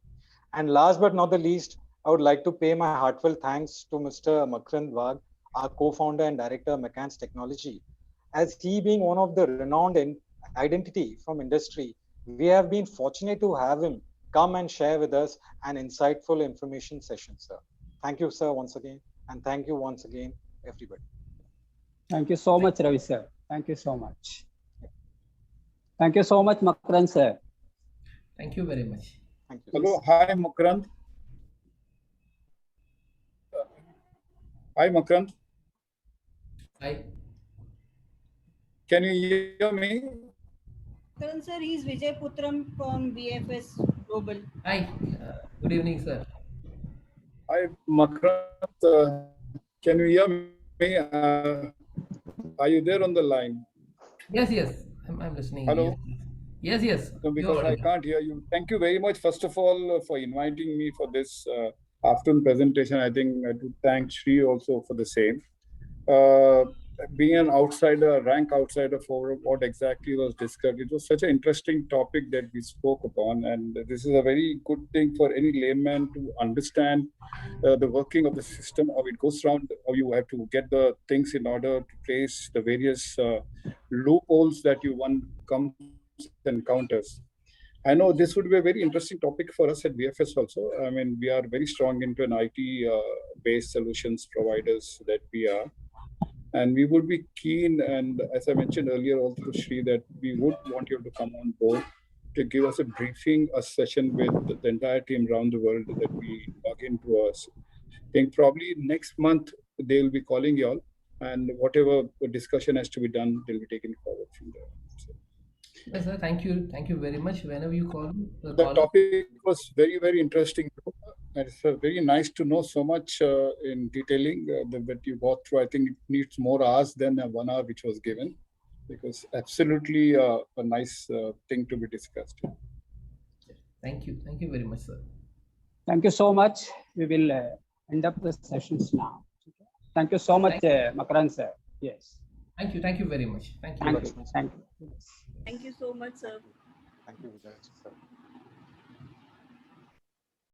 And last but not the least, I would like to pay my heartfelt thanks to Mr. Makarand Wagh, our co-founder and director of McCann's Technology, as he being one of the renowned identity from industry. We have been fortunate to have him come and share with us an insightful information session, sir. Thank you, sir, once again. And thank you once again, everybody. Thank you so much, Ravi sir. Thank you so much. Thank you so much, Makarand sir. Thank you very much. Thank you. Hello, hi Makarand. Hi Makarand. Hi. Can you hear me? Makarand sir, he is Vijay Putram from BFS Global. Hi. Good evening, sir. Hi Makarand. Can you hear me? Are you there on the line? Yes, yes. I'm listening. Hello? Yes, yes. No, because I can't hear you. Thank you very much, first of all, for inviting me for this afternoon presentation. I think I do thank Shri also for the same. Being an outsider, rank outsider for what exactly was discussed, it was such an interesting topic that we spoke upon. And this is a very good thing for any layman to understand the working of the system, how it goes around, how you have to get the things in order to place the various loopholes that one comes and encounters. I know this would be a very interesting topic for us at BFS also. I mean, we are very strong into an IT-based solutions providers that we are. And we would be keen, and as I mentioned earlier also to Shri, that we would want you to come on board to give us a briefing, a session with the entire team around the world that we log into us. I think probably next month they will be calling you all, and whatever discussion has to be done, they'll be taken forward from there. So, Yes, sir. Thank you. Thank you very much. Whenever you call, the topic was very, very interesting. It's very nice to know so much in detailing that you got through. I think it needs more hours than 1 hour which was given, because absolutely a nice thing to be discussed. Thank you. Thank you very much, sir. Thank you so much. We will end up the sessions now. Thank you so much, Makarand sir. Yes. Thank you. Thank you very much. Thank you. Thank you. Thank you. Yes. Thank you so much, sir. Thank you, Vijay, sir.